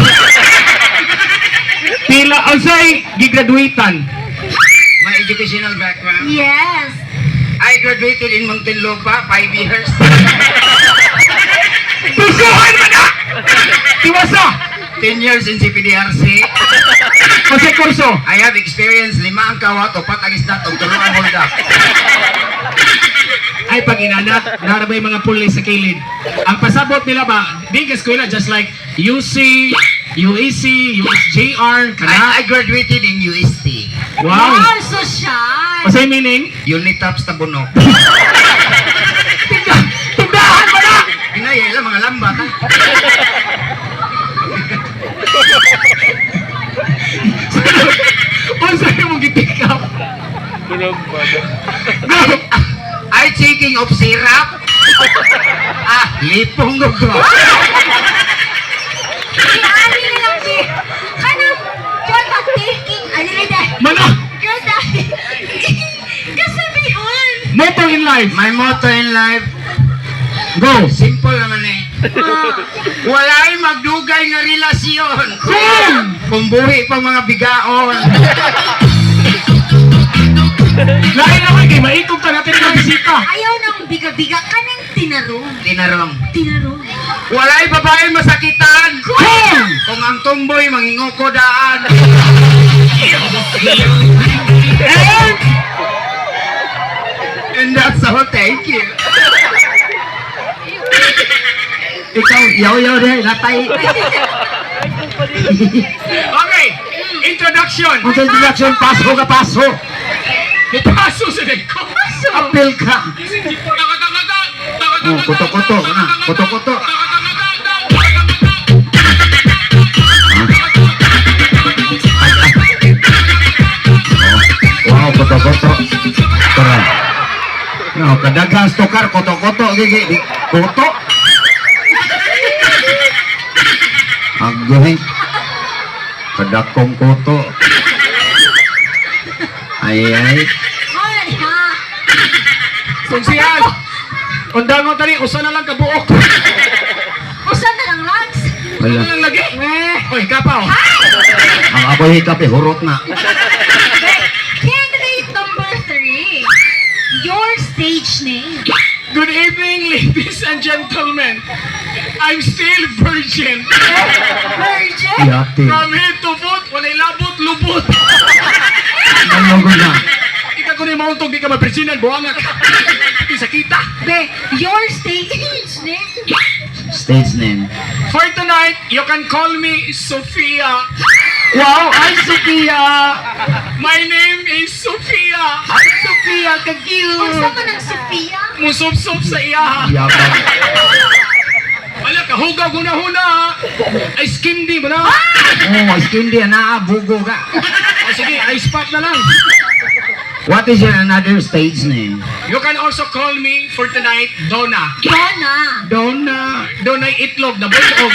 Pila, unsay gigraduatean. My educational background. Yes. I graduated in Muntinlupa 5 years. Pusuhan man na! Tiwasa! 10 years in CPDRC. Kasi kurso. I have experience 5 ang kawat, 4 ang isda, 3 ang hold up. Ay, pag inanak, narabay mga pulis sa kilid. Ang pasabot nila ba, di ka eskwela, just like UC, UEC, USJR, I kana. graduated in UST. Wow. social! Kasi meaning, Unitaps Tabunok. tindahan mo na! Pinaya lang mga lambat. Ha? Unsa yung gipick up? I taking of syrup. Lipong ko. Ani na lang, be. Kanang, you're not taking, ano rin dahil? Mana? You're dahil. Kasabihan! Motto in life. My motto in life, Go. simple naman eh. Walay magdugay nga relasyon. Kung buhi pang mga bigaon. Lain ako kay maikog ka natin ng bisita. Ayaw ng biga-biga ka ng tinarong. Tinarong. Tinarong. Walay babae masakitan. Kung ang tumboy mangingoko daan. And that's all. Thank you. Ikaw, yaw-yaw din. Latay. Okay, introduction. Ang introduction, paso ka paso. Paso sa ko. Apil ka. Oh, koto-koto na. Koto-koto. Wow, koto-koto. Tara. No, kadagang stokar, koto-koto. Gigi, koto. Agoy. Kadakong koto. Ay. Hoy, ha? Kung siyan. Undangon tali, usa na lang kabuok. Usan na lang, Rags? Ano lang lagi? Oy, kapaw. Ang apoy hikap eh, hurot na. Candidate number 3. Your stage name. Good evening, ladies and gentlemen. I'm still virgin. Virgin? Yate. From head to foot, walay labot, lubot. Ano ko na? Ika ko ni mauntog, di ka mapresinan, buwangak. Di sakita. Be, your stage name. Stage name. For tonight, you can call me Sophia. Wow, ay Sophia! My name is Sophia. Ay Sophia, ka-cute! Unsa man ang Sophia? Musop-sop sa iyaha. Yabang. Wala ka, hugaw huna-huna. Ay, skindi mo na. Oh, skin di na, bugo ka. O sige, ay spot na lang. What is your another stage name? You can also call me for tonight, Donna. Donna. Donna itlog na bulog.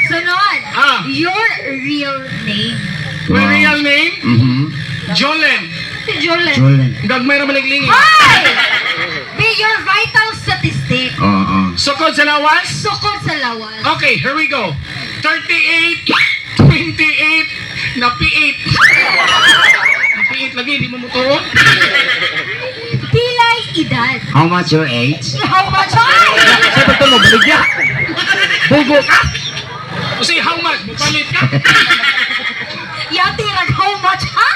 Sunod. Ah. Your real name. My Wow. real name, Mm-hmm. Jolen. Julian. Julian. Gagmay na maliglingi. Hi! Be your vital statistic. Oo. Sukod sa lawas. Sukod sa lawas. Okay, here we go. 38, 28, napiit. Napiit lagi, di mo mutuon. Pilay edad. How much your age? How much? Hi! Sa bato mo, baligya. Bugo ka. O sige, how much? Bupalit ka. Yati rag how much, ha?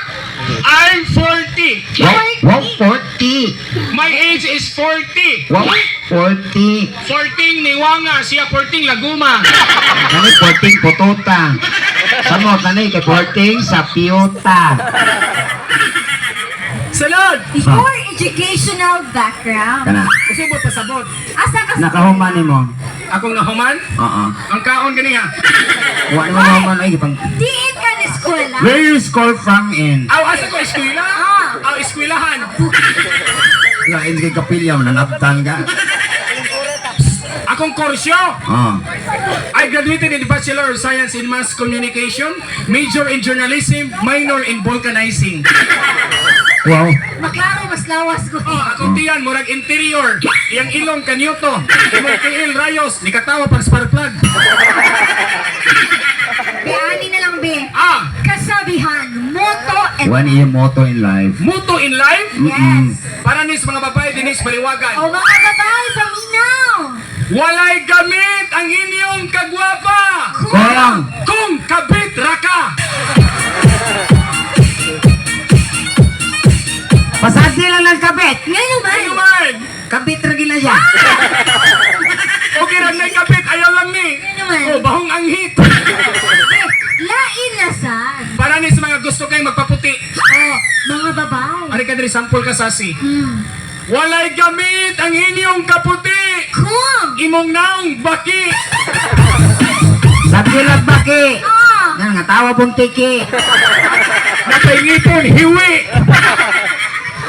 I'm 40. Wow, 40. My age is 40. Wow, 40. 14 ni Wanga, siya 14 Laguma. Nani 14 potota. Samot nani kay 14 sa piyota. Salad! Your educational background. Kana. Kasi mo pasabot. Asa ka Nakahuman nimo. Akong nahuman, Oo. ang kaon ganiha. Wa mo naman ay pang. diin ka ni eskwela? Where you score from in? Aw, asa ko eskwela? Aw, eskwilahan. Lain kay kapilya mo nanaptan ka. Akong korsyo. Oh. I graduated in the Bachelor of Science in Mass Communication, major in journalism, minor in vulcanizing. Wow. Maklaro mas lawas ko. Oh, akong tiyan, murag interior. Iyang ilong kanyoto. Imong KL Rayos, likatawa pag spark plug. Be, ani na lang, be. Ah, Kasabihan, motto and... One yung motto in life. muto in life. Yes. Para nis mga babae dinis paliwagan. O mga babae, paminaw. Walay gamit ang inyong kagwapa. Korang. Kung kabit raka. Pasadi lang ng kabit. Nga naman. Ay naman. Kabit ra gila siya. Okay lang na kapit, ayaw lang ni. Nga naman. Oh, bahong anghit. Lain na sad. Para ni sa mga gusto kay magpaputi. Oh, mga babae. Ari ka diri sample ka sasi. Hmm. Walay gamit ang inyong kaputi. Kung. Imong naong baki. Sa kilat baki. Ah. Nga nga tawa pong tiki. Napahingipon, hiwi.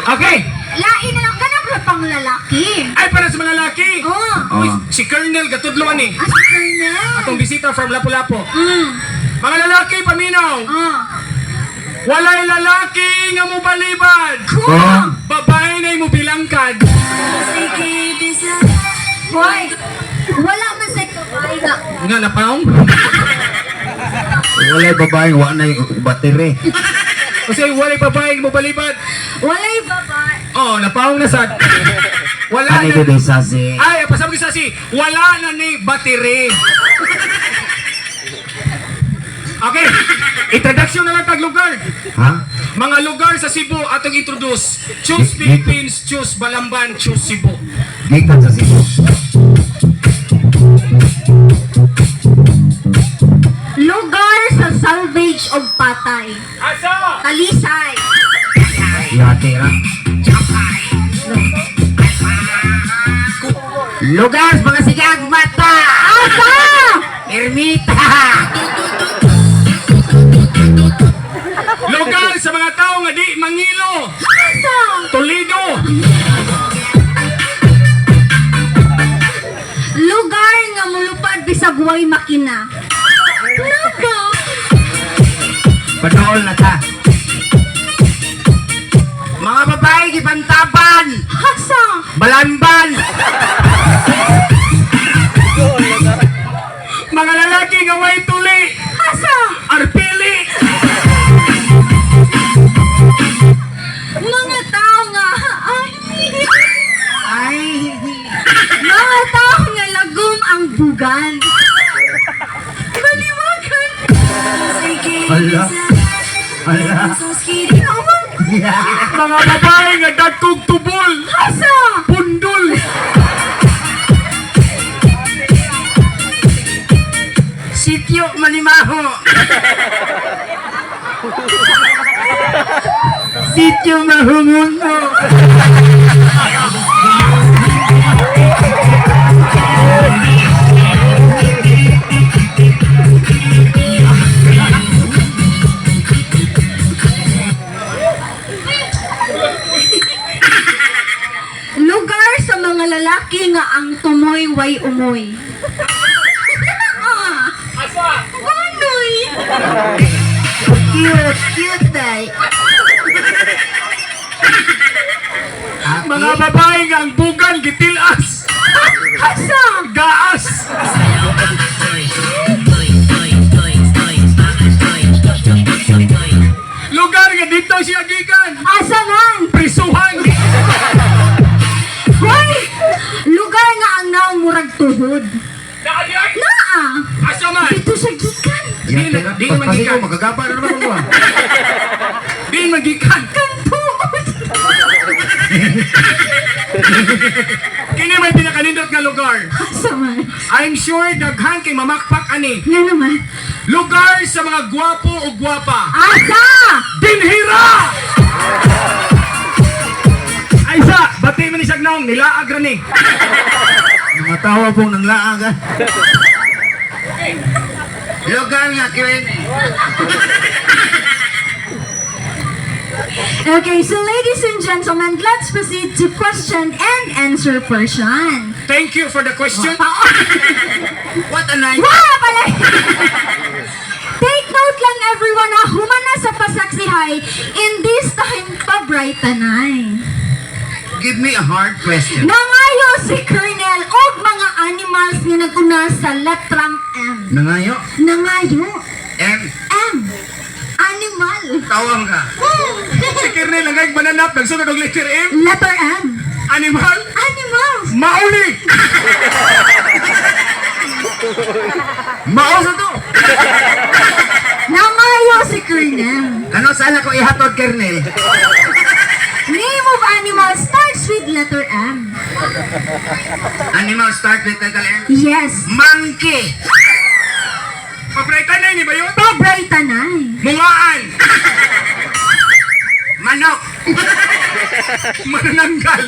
Okay. Lain na lang ka na pang lalaki. Ay, para sa mga laki. Oh. Uy, si Colonel Gatudloan ni. Asal na. Atong bisita from Lapu-Lapu. Hmm. Mga lalaki, paminaw. Oh. Walay lalaki nga mo balibad. Kung. Babae na mo bilangkad. Hoy. Wala man sa babae nga. Nga napaong. Walay babae, wa na yung battery. Kasi walay babae nga mo balibad. Walay babae. Oh, napaong na sad. Wala Ano na. ko din sasi? Ay, pasabi ko sa si, wala na ni battery. Okay, introduction na lang tag lugar. Ha? Mga lugar sa Cebu atong introduce. Choose Philippines, choose Balamban, choose Cebu. Gikan sa Cebu. Lugar sa salvage of patay. Asa? Talisay. Yate ra. Lugar sa mga sigag mata. Asa? Ermita. Lugar sa mga tao nga di mangilo. Asa? Toledo. Lugar nga mulupad bisag way makina. Naga. Panool na ta. Mga babae gipantaban. Asa? Balamban. Mga lalaki nga way tuli. Asa? Arpili. Mga tao nga. Ay. Ay. Mga tao nga lagom ang bugan. Baliwagan. Hala. Hala. Mga babae nga dagkog tubol. Asa? Pundol. Sityo Manimaho. Sityo Mahunguno. Lugar sa mga lalaki nga ang tumoy way umoy. Ah, Asa? Ganoy. Cute day. Mga babae nga ang bugan gitilas. Asa? Gaas. Lugar nga dito siya gikan. Asa man? Prisuhan. Hoy! Lugar nga ang naong murag tuhod. Naadiay. Naa! Asa man? Dito sa gikan. Yate ra. Di Pagpasi magikan. ko, magagapa na naman ako. Di magikan. Kampuot. Kini may pinakanindot nga lugar. Asa man? I'm sure daghan kay mamakpak ani. Nga naman. Lugar sa mga gwapo o gwapa. Asa! Dinhira! Ay sa, bati man isag naong nilaag rani. Mga tawa pong nang laang ka. Lugar nga kiwen. Okay, so ladies and gentlemen, let's proceed to question and answer portion. Thank you for the question. What a night. Wala pala! Take note lang everyone na humana sa pasaksihay in this time pa bright tanay. Give me a hard question. Nangayo si Colonel og mga animals nga naguna sa letrang M. Nangayo? Nangayo. M. M. Animal. Tawang ka. Si Kirnel ang gayag mananap, nagsunod og letter M. Letter M. Animal. Animals. Mauli. Mausa to. Nangayo si Colonel. Ano sana ko ihatod, Kernel? Nimo animal starts with letter M? Animal start with letter M. Yes. Monkey. Pabrayta na ni ba yun? Pabray tanay. Mungaan. Manok. Manananggal.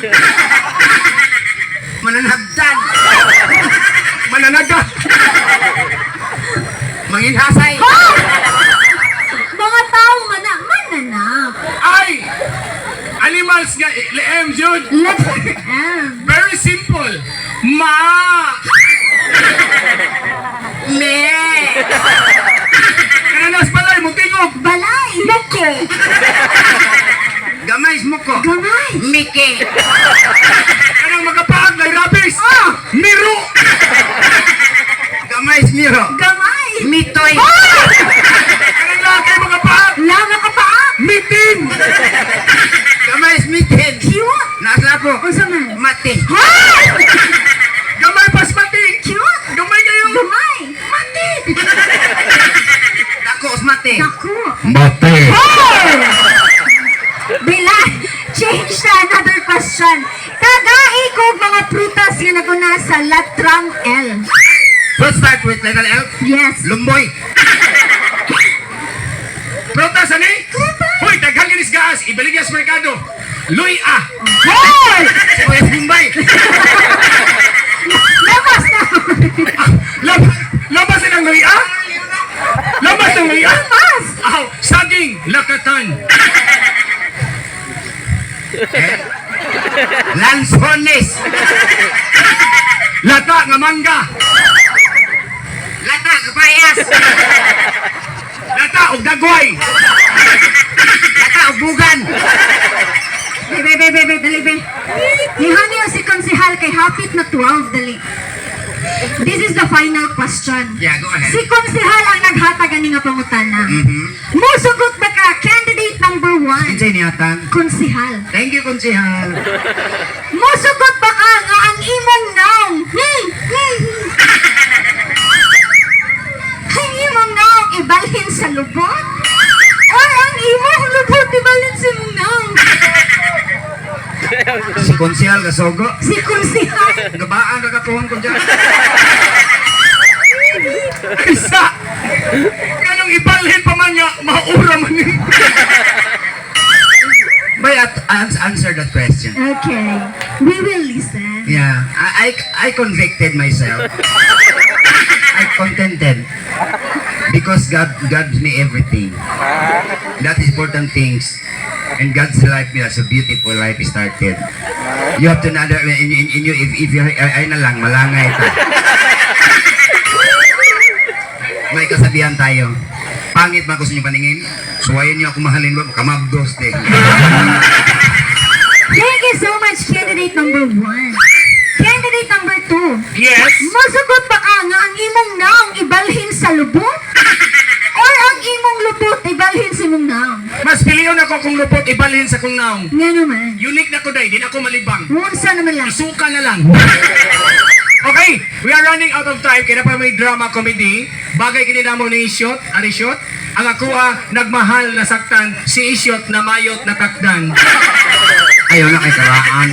Mananagdan. Mananaga. Manginhasay. Mga tao mananap. Ay! Animals nga, M, Jude. Letter M. Very simple. Ma! Me. Kananas balay mo tingog. Balay. Muko! Gamay smuko. Gamay. Miki. Kanang magapaag na rabis. Miro! Gamay smiro. Gamay. Mitoy. Kanang laki magapaag. Lama ka pa. Mitin! Gamay smitin. Cute. Nasla po. Unsa man? Mati. Gamay pasmati! Cute. Gamay kayo! Gamay. Mati! Dako mati. Naku. Mate. Bila, change to another question. Tagai ko mga prutas nga naguna sa latrang L. Let's start with letter L. Yes. Lumboy. Prutas ani? Hoy, daghang ginis gaas. Ibaligya sa merkado. Luy ah! Hoy! Sibuyas Bombay. Labas na! Labas ng luy ah? Labas ng luy ah? Labas! Aw, saging, lakatan. Lanzones. Lata nga mangga. Lata kapayas. Lata og dagway. Lata ubugan. Be, dali be. Nihani o si konsihal kay hapit na 12, dali. This is the final question. Yeah, go ahead. Si konsihal ang naghatag ani nga pangutana. Musugot ba ka candidate number 1? Kinsay niyatan. Konsihal. Thank you, konsihal. Musugot ba ka nga ang imong naong? Ang imong naong ibalhin sa lubot? Or ang imong lubot ibalhin sa imong naong? Si konsihal kasogo. Si konsihal. Gabaan ka katuhon ko dyan. Isa. Kanong ibalhin pa man nga, maura man ni. May answer that question. Okay, we will listen. Yeah, I convicted myself. I contented. Because God gives me everything. That is important things. And God's life is a beautiful life started. You have to know that in you, if you ay na lang, malangay ka. May kasabihan tayo. Pangit ba ko sa inyo paningin? Suwayin niyo ako mahalin ba? Kamabdos din. Thank you so much, candidate number 1. Candidate number 2. Yes. Masugot ba ka nga ang imong naong ibalhin sa lubot? Or ang imong lubot ibalhin sa imong naong? Mas piliyon ako kung lupot ibalhin sa kung naong. Nga naman. Unique na ko day, di na ako malibang. Unsa naman lang. Isuka na lang. Okay, we are running out of time. Kaya pa may drama comedy. Bagay kinidamo ni Isyot, Arisyot. Ang akuha, nagmahal na saktan. Si Isyot na mayot na takdan. Ayaw na kay karaan.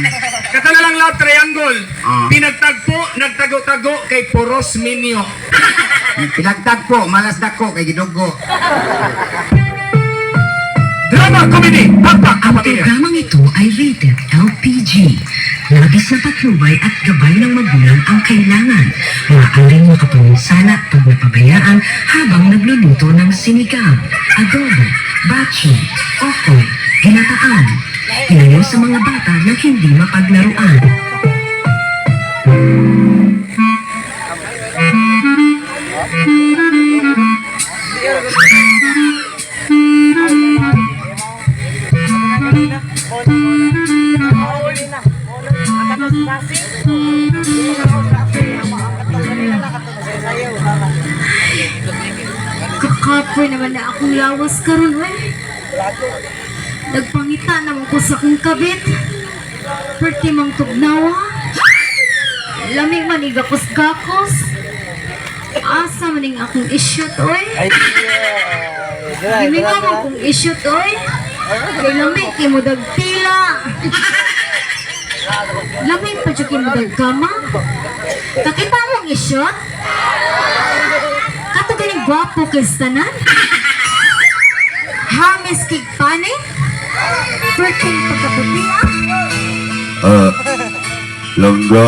Kata na lang love triangle. Ah. Pinagtagpo, nagtago-tago kay Poros Minyo. Pinagtagpo, malas dako kay gidugo. Drama comedy. Pakpak Ang kapamilya. programang ito ay rated LPG. Labis na patnubay at gabay ng magulang ang kailangan. Maaaring makapanginsala pag napabayaan habang nagluluto ng sinigang, adobo, bachi, okoy, ginataan. Ilayo sa mga bata na hindi mapaglaruan. Kakapoy naman na akong lawas karon eh. Nagpangita naman ko sa akong kabit. Perti mang tugnawa. Lamig man igakos-gakos. Asa maning akong isyot oy. Hindi nga mo kong isyot oy. Kay lamig kay mo dagtila. Lamay pa dyan kayo magagama. Kakita mong isyot? Kato galing gwapo kay Stanan? Hames kig pane? Perting pagkabuti Langga.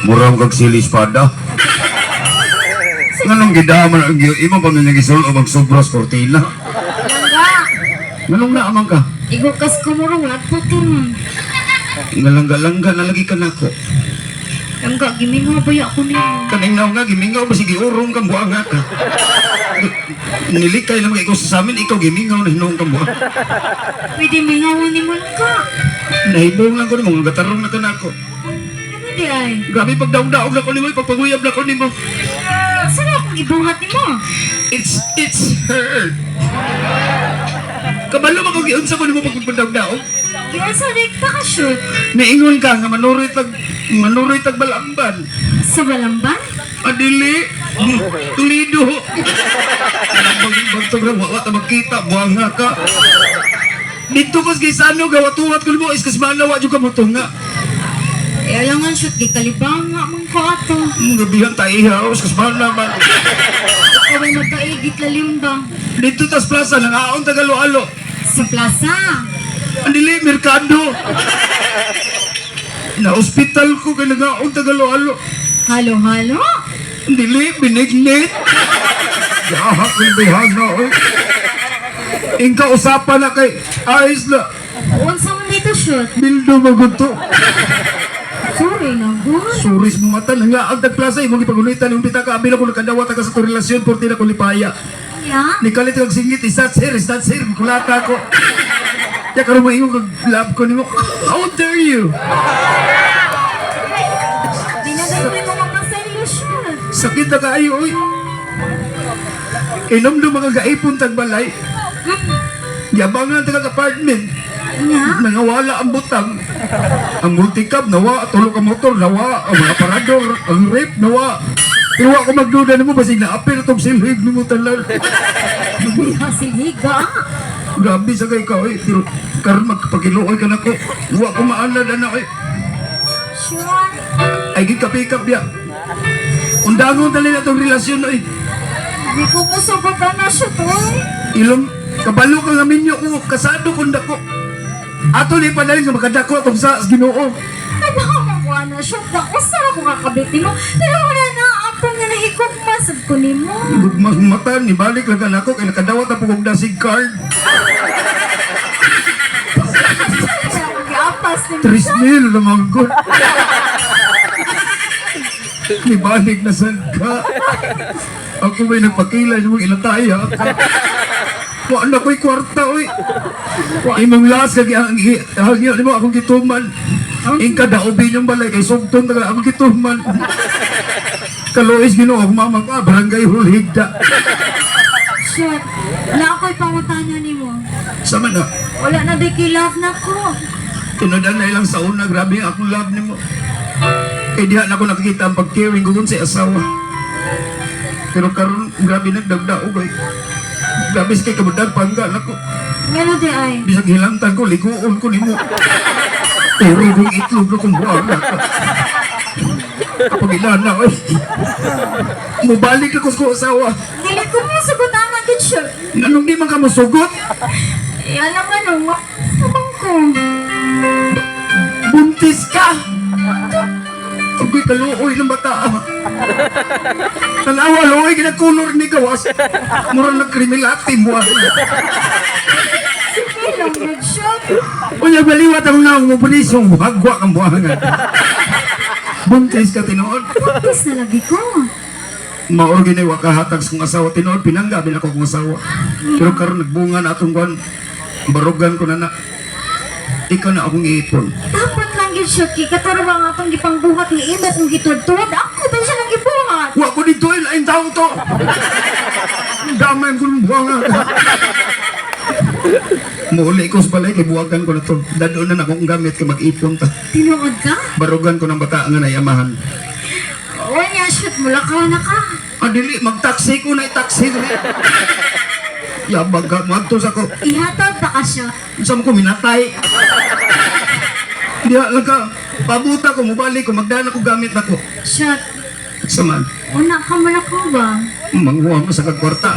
Murang kag sili espada. Nganong gidaman ang imo pa nga gisul o magsobras kortina. Langga! Nganong naamang ka? Igukas ko murong lagputin. Ngalangga-langga na lagi ka nako. Langga, gimingaw ba ako nimo? Kaning naw nga gimingaw ba sige urong kang buang nga ka. Nilikay naman ikaw sa amin, ikaw gimingaw na hinong kang buang. Pwede mingawan ni Mulka. Nahibong lang ko ni mo, gatarong na ka nako. Ano di ay? Grabe pagdaog-daog na ko ni mo, pagpaguyab na ko ni mo. Saan akong ibuhat ni mo? It's her. Kabalo mo kung giunsa mo ni mo pagpagdaog-daog. Kaya sa rekta ka shoot. Naingon ka nga manuroy tag balamban. Sa Balamban? Adili, tulido. Bagtog na wala ta makita, buang nga ka. Dito kas gisano gawatuhat ko mo iskas manawa jud ka mo tunga. Eh, alangan shoot, gikalibang nga mong ko ato. Gabihan tayo ihaw, iskas manawa. Ikaw ay magkaigit lalimbang. Dito tas plaza nang aon tagalo-alo. Sa plaza. Andili merkado. Na ospital ko kay nang tagalo-alo. Halo-halo? Dili binignit. Yahak ni bihag na oy. Ingka usapan na kay ayos na. Unsa man dito shoot? Bildo maguto. Sorry na, good. Suris mo mata nga ang tagplasa imong ipagulitan yung pita ka abila ko nakadawa ta ka sa to relasyon porti na ko lipaya. Ya? Nikalit kag singit is that sir kulata ko. Ya karon mo imong kag love ko nimo. How dare you? Dinagay mo mga pasaylo shoot. Sakit na kaayo oy. Inom do mga gaipon tag balay. Yabangan tag apartment. Ya? Nangawala ang butang. Ang multicab nawa, tulog ang motor nawa, ang mga parador, ang rape nawa. Pero ako magduda nimo basig na apil tong silhig nimo talan. Hasilhiga. Grabe sa kay ka oy, pero karon magpakiluoy ka nako. Wa ko maanad ana oy. Shoot. Ay gid ka pick up ya. Undangon dali na tong relasyon oy. Di ko musubutan na shoot, oy. Ilong kabalo ka nga minyo ko kasado kun dako. Ato ni padaling nga makadako tong sa Ginoo. Nagkakakuha na shoot na usara ko kakabiti mo. Pero wala na ako nga nahikugmasag ko ni mo. Gugmang mata ni balik lang ka nako kay nakadawat ang pugog dasig card. Giapas ni mo. 3,000 naman ko. Nibalik na sad ka. Ako may nagpakilay ng mga ilataya. Wa na ko'y kwarta, oy. Imong las kag hangyo nimo akong gituman. Ingka daobi yung balay kay sugton taga akong gituman. Kalois Ginoo ako mama ka barangay Hulhigda. Shit. Wala ako'y pangutana ni mo. Sama na. Wala na di kilaf na ko. Tinudan na ilang sa una, grabe ang akong love nimo. Kay diha na ako nakikita ang pag-caring ko sa asawa. Pero karon grabe nagdagdaog oy. Grabe kay kabudag pangga nako. Ngano di ay? Bisag hilantan ko, liguon ko nimo. Pero kung itlog ko kung buwan na ka. Kapag ilana oy. Mubalik ako sa asawa. Dili ko mo sagutangan din siya. Anong di man ka masugot? Eh, alam ano, abang ko. Buntis ka! Agoy kaluoy ng bata. Tanawa, loy, kinakulor ni gawas. Murang nagkrimilati mo. Sige lang, nag-shot. Unya baliwat ang naong mo pulisong hagwa kang buhangan. Buntis ka tinood. Tapos na lagi ko. Maor ginawa kahatag sa kong asawa tinood. Pinanggabi na ko kong asawa. Pero karon nagbunga na atong buwan. Barugan ko na na. Ikaw na akong iipon. Dapat lang yun siya, kikataro ba nga itong gipangbuhat ni Imo kung gitod-tod? Ako ba siya nang gibuhat? Wa ko dito ay lain tao to. Damay ko ng buwangan. Muli ko sa balay, kay buwagan ko na to. Dadon na akong gamit kay mag-ipon ta. Tinuod ka? Barugan ko ng bata nga nayamahan. Oo niya, shit, mula ka na ka. Adili, mag-taxi ko na i-taxi ko. Yabag ka, magtos ako. Ihatod na ka siya. Saan ko minatay? Diya lang ka, pabuta ko, mubalik ko, magdala ko gamit na ko. Shot, Saman, una ka man ako ba? manghuwa mo sa kagkwarta.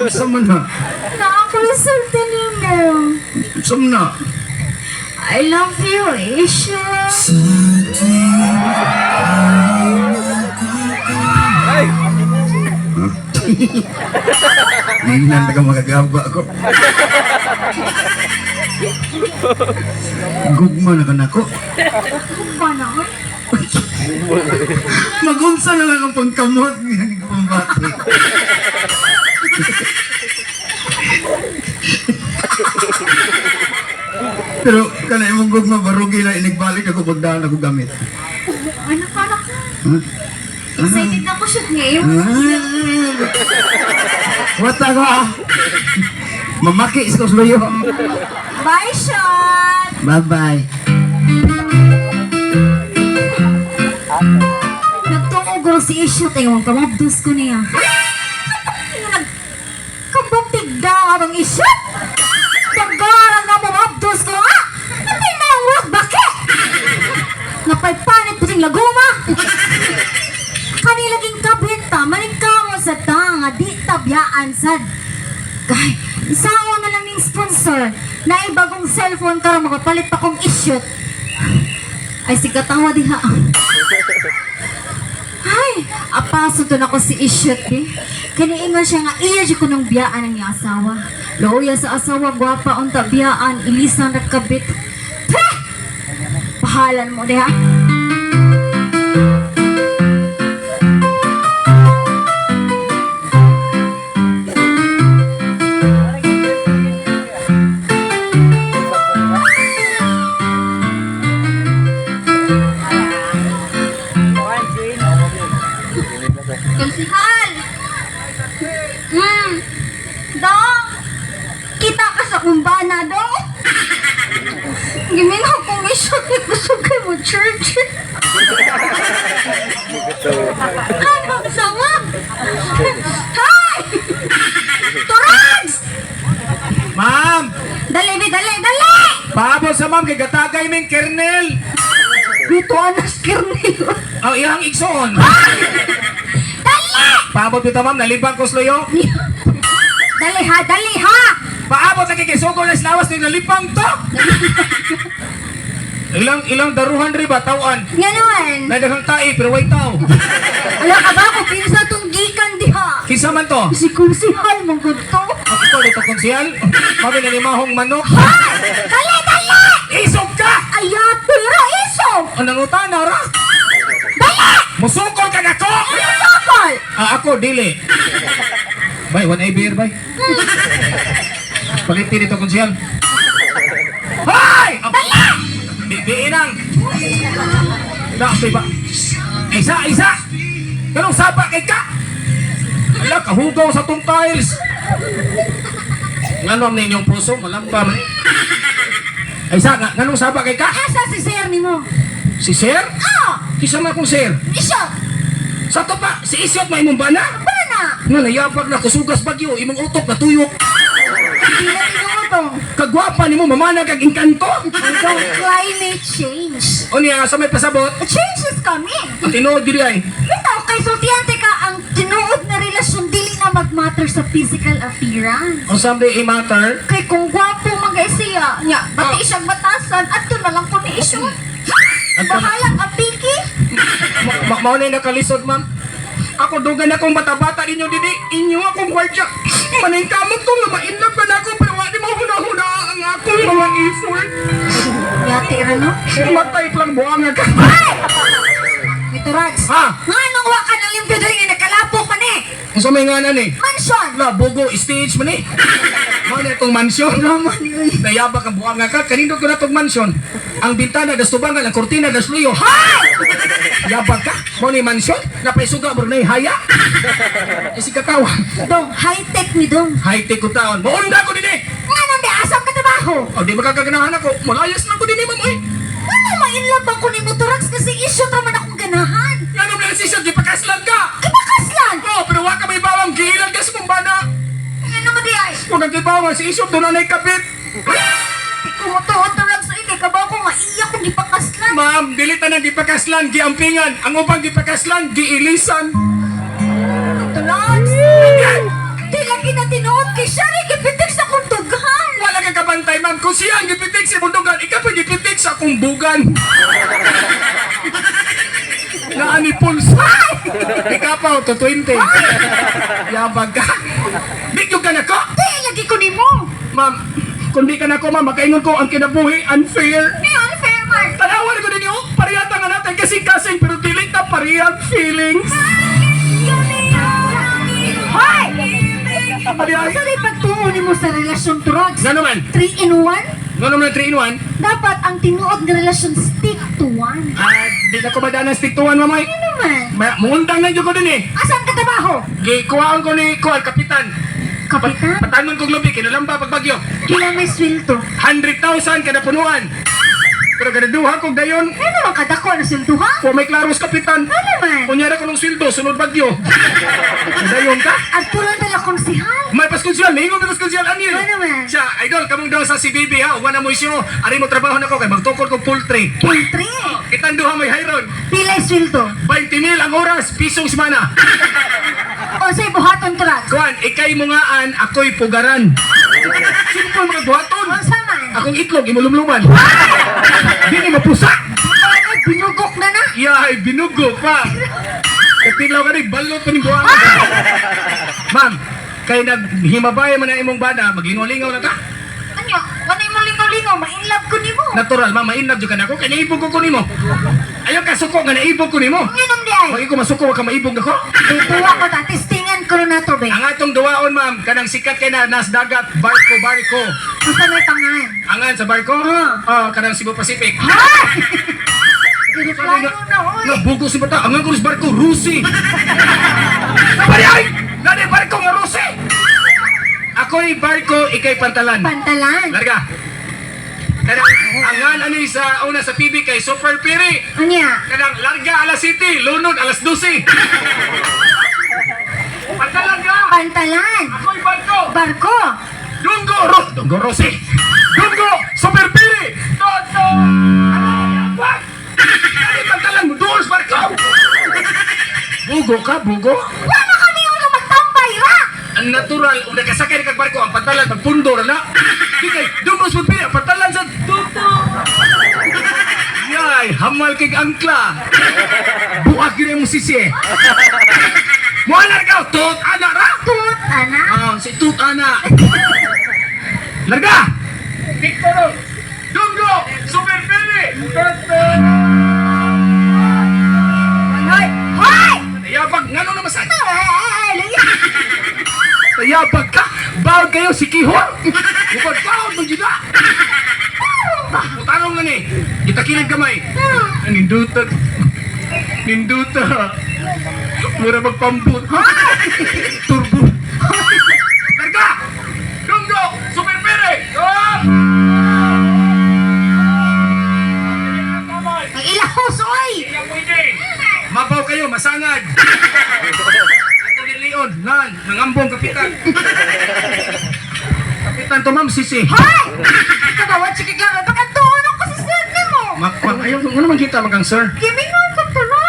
Saman ha, Nakakulisulti ninyo. sam na. I love you, Isha. Ningnan na ka magagaba ko. Gugma na ka na ko. Paano? Magunsa na lang ang pagkamot. Hindi ko pambati. Pero kanay mong gugma, barugi na inigbalik ako pagdaan ako gamit. Ano para ka? Huh? Excited ako siya ngayon. Wata ko ah. Mamaki sa kusloyo. Bye, Shot! Bye-bye. Nagtungog si Isha tayo ang kamabdos ko niya. Kabutig daw ang Isha! Pagkarang nga mamabdos ko nga! Hindi na ang wag bakit! Napaypanit po sing laguma! Kanilaging kabita, manikamo sa tanga, di tabyaan sad. Kay, isao na lang ng sponsor na ibagong cellphone para makapalit pa kong issued. Ay, sigatawa diha. Ay, apaso to na ko si issued eh. Kaniingon siya nga iya di ko nung biyaan ang iyang asawa. Looya sa asawa, gwapa unta biyaan, ilisan at kabit. Peh! Pahalan mo diha. Konsihal! Dong! Kita ka sa kumbana, Dong! Giminaw kong isot ni Pasugay mo, church! Habang sawag! Hay! Turags! Ma'am! Dali, dali, dali! Paabot sa ma'am, kay gatagay ming kernel! Dito, anas, kirnil! Ang iyang igsoon! Dali! Paabot dito ma'am, nalibang ko sloyo! Dali ha, dali ha! Paabot sa kikisuko na slawas ni nalibang to! Ilang daruhan rin ba, tauan? Nga naman! Nadagang tae, pero way tao. Wala ka ba kung pinsa tong gikan diha? Kisa man to? Si Kunsihal mong gusto. Ako to, dito konsyal. Mami na limahong manok. Dali, dali! Isog ka! Ayat, pira, iso! Ang nangutan, ra? Dali! Musukol ka na ko! Ano sakol? Ako, dili. Bay, one eye beer, bay. Pagiti dito konsyal. Hay! Dali! Diinang! Nakapay ba? Isa! Ganong sapa kay ka? Ala, kahugaw sa tong tiles. Nganom na inyong puso, malamba man. Isa, ganong sapa kay ka? Asa si Sir ni mo? Si Sir? Ah! Kisa man kong Sir. Iso! Sa to pa, si Isyot may mong bana? Bana! Nga nayabag na kusugas bagyo, imong utok na tuyok. Hindi na tinutong. Kagwapa ni mo, mamana kag inkanto. Hanggang climate change. O niya, sa may pasabot, A change is coming. ang tinuod diri ay, Bitaw, kay sultiyante ka, ang tinuod na relasyon dili na mag-matter sa physical appearance. ang someday i matter, Kay kung gwapo mag-isiya, niya, pati siyang batasan, at to na lang po ni Isyo. Bahalang apiki. mao na yung nakalisod, ma'am. Ako dugan akong bata-bata ninyo didi, inyo akong gwardya. Maningkamot ko nga mainlove ka na ako, pero wala mo huna-huna ang akong mga effort. Yati, ano? Matay lang buwanga ka. Ito, Rags. Ha? Nga nung waka ng limpyo doon nga nakalapok man eh. Ang sumay nga na ni. Mansion. La, bugo, stage man eh. Mao na itong mansyon. Nayabak ang buwanga ka, kanino ko na itong mansyon. Ang bintana, das tubangan, ang kortina, das luyo. Yabag ka? Mo ni mansyon? Napaisuga mo na haya? Isi katawa. Dong, high-tech ni Dong. High-tech ko taon. Maunda ko din eh. Nga nang di asam ka trabaho. O di makakaganahan ako. Malayas na ko din eh, mamoy. Ano mainlove ako ni Motorax kasi issue naman akong ganahan. Nga nung lang siya, di pakaslan ka. Kipakaslan. Oo, pero waka may bawang gilang ka sa kumbana. Nga naman di ay. Kung nagkibawan, si Isop doon na kapit. Kung Motorax ma'am, dili tanang gipakaslan, giampingan. Ang ubang gipakaslan, giilisan. Tulogs! Di lagi na tinuod kay siya rin gipitik sa kong dughan. Wala kang kabantay, ma'am. Kung siya ang gipitik sa bundugan, ikaw pa gipitik sa kumbugan. Naani pulsa. Ikaw pa, to 20. Yabag ka. Bigyo ka na ko. Di lagi ko nimo. Ma'am, kung di ka na ko, ma'am, makaingon ko ang kinabuhi unfair. Di unfair man. Tanawan ko din yung pariyata nga natin kasing-kasing pero dili ta pariyang feelings. Hoy! Pariyang. Sa pagtuo nimo sa relasyon turogs. Nga naman, 3 in 1? nga naman 3 in 1. Dapat ang tinuod nga relasyon stick to 1. Di na ko madaan stick to one, mamay. Ano naman? Muundang na dyan ko din eh. Asan ka trabaho? Gikuhaan ko ni Kual, kapitan. Kapitan? Patanon kong lubi, kinalamba pagbagyo. Kila may sweldo. 100,000 kada punuan. Pero ganaduha kong dayon, Ano naman kadako na sweldo ha? kung may klaros kapitan. Ano naman? Kunyara ko ng sweldo, sunod bagyo. Dayon ka? At tulang dala konsihal. May paskunsyan, may ingon na paskunsyan, anil. Ano naman? Siya, idol, kamong daw sa si Bibi ha, uwan na mo isyo, ari mo trabaho na ko, kay magtukod kong poultry. Poultry. Kitang duha may hayron, Pilay sweldo. 20,000 ang oras, pisong semana. O sa'y buhaton turogs. Kuan, ikay mo ngaan, ako'y pugaran. Simple mga buhaton. O saman? Akong itlog, imulumluman. Dili mapusa. Ay, binugok na na. Yay, binugo pa. Katilaw ka rin, balot pa ni buwan. Ma'am, kay naghimabay man ang imong bana, maglingaw-lingaw na ka. Ano? Wala mo lingaw-lingaw. Ma-inlove ko nimo. Natural, ma'am, mainlove dyan ka na ako, kaya naibog ko nimo. Ayaw ka suko nga naibog ko nimo. Nginom di ay. Pag ikaw masuko, wag ka maibog na ko. Dituwa ko ta. Testingan ko na to be. Ang atong duwaon, ma'am, kanang sikat kay na nas dagat, barko. Basta may pangan. Angan sa barko? Kanang Cebu Pacific. Diniplano na oy. Nabugo si bata, angan ko sa barko, Rusi. Napari ay! Nani barko nga Rusi! Ako'y barko, ikay pantalan. Pantalan. Larga. Kanang angan ani sa una sa PB kay Super Piri. Anya? Kanang larga alas City, lunod alas 12. Pantalan ka! Pantalan. Ako'y barko! Barko. Dunggo Rusi! Dunggo! Super Piri! Toto! What? Kani pantalan mo, doon sa barko! Bugo ka, bugo? Wala kami ulo magtambay ra. Ang natural, kung nakasakay kag barko, ang pantalan magpundor na. Di kay, dunggo sa Piri, ang pantalan sa tuto! Yay, hamal kay angkla! Buwag yun yung sisi. Mualar ka, tot ana ra! Tut, ana. Si Tut Ana. Larga! Victor! Dunggo! Super Pili! Hoy! Hoy! Yabag, ngano na masay? Ay, luya. Yabag ka! Bawal kayo si Kihor! Bukod bawal mo dito! Putanong nga ni! Itakilid kamay! Ninduta! Ninduta! Mura magpambut! Turbo! Larga! Dunggo! Super Pili! Ang ilahos, oy! Mabaw kayo, masangad. Ito niliod, nangambong kapitan. Kapitan to ma'am, sisi. Hoy! Kabawat si Kiklara, baka doon ako sa sirne mo. Ayaw, ano naman kita magang sir? Gimingaw ko to na.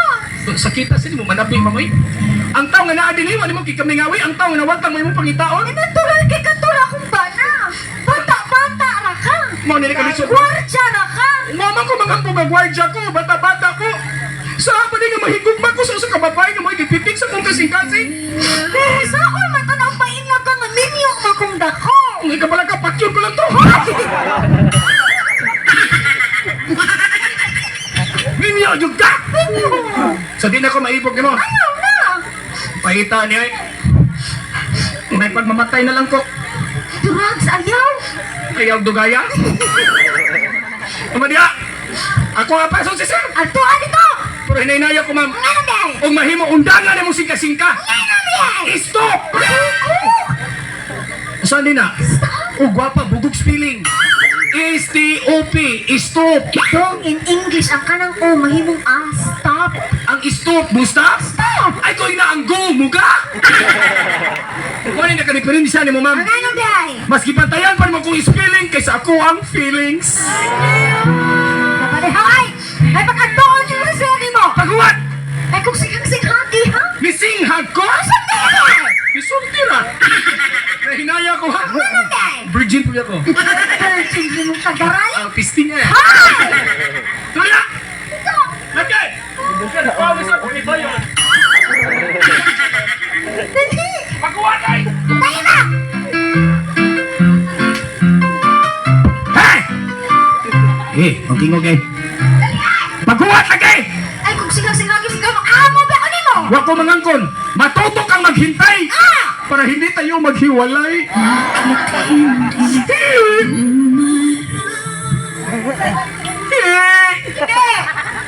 Sa kita sini mo, manabi mamoy. Ang tao nga naadiliwan, mo kikamingawi, ang tao nga nawaltang mo yung pangitaon. Natural kay Katura kung bana. Bata-bata ra ka. Mo nila kami so. Gwardya ra ka. Mama ko manghambong nga gwardya ko, bata-bata ko. Sa pa din nga mahigugma ko sa kababay nga mo igipitik sa kong kasing-kasing. Sa ako man tanang painlog ka nga minyo makong dako. Hindi ka pala kapakyon ko lang to. Minyo, yung ka! So di na ako maibog ni mo. Ayaw na. Pahita niya eh. May pagmamatay na lang ko. Drugs, ayaw. Ayaw dugaya. Kumadya! Ako nga paso si sir! Altuan ito. Pero hinaynaya ko ma'am. Ano day? Kung mahimo undangan na mo singka-singka. Ano day? Stop! Saan din na? Oh, gwapa, bugog spelling. S-T-O-P, stop. Dong in English ang kanang o mahimong stop. Ang stop, musta? Stop. Ay, ko inaanggo, muga! Kung ano na kanipirinsa ni mo, ma'am. Ang ano day? Mas gibantayan pa naman kong spelling kaysa ako ang feelings. Kapatid, hoy! Ay, pagkatoon siya sa seri mo! Paghuwat! Ay, kung sigang-singhati, ha? Misinghag ko? Misulti ra! Nahinaya ko ha? Virgin po ako. Virgin din mong kagaray? Ang pisting nga eh. Ay! Tuloy na! Lagay! Pawis ako ni Bayon. Dali! Paghuwat ay! Tayo na! Hey! Eh, ang tingog eh. Paghuwat lagi! Ay, kung sigang-singhati, sigang amo ba ako nimo? Huwag ko mangangkon. Matuto kang maghintay. Para hindi tayo maghiwalay.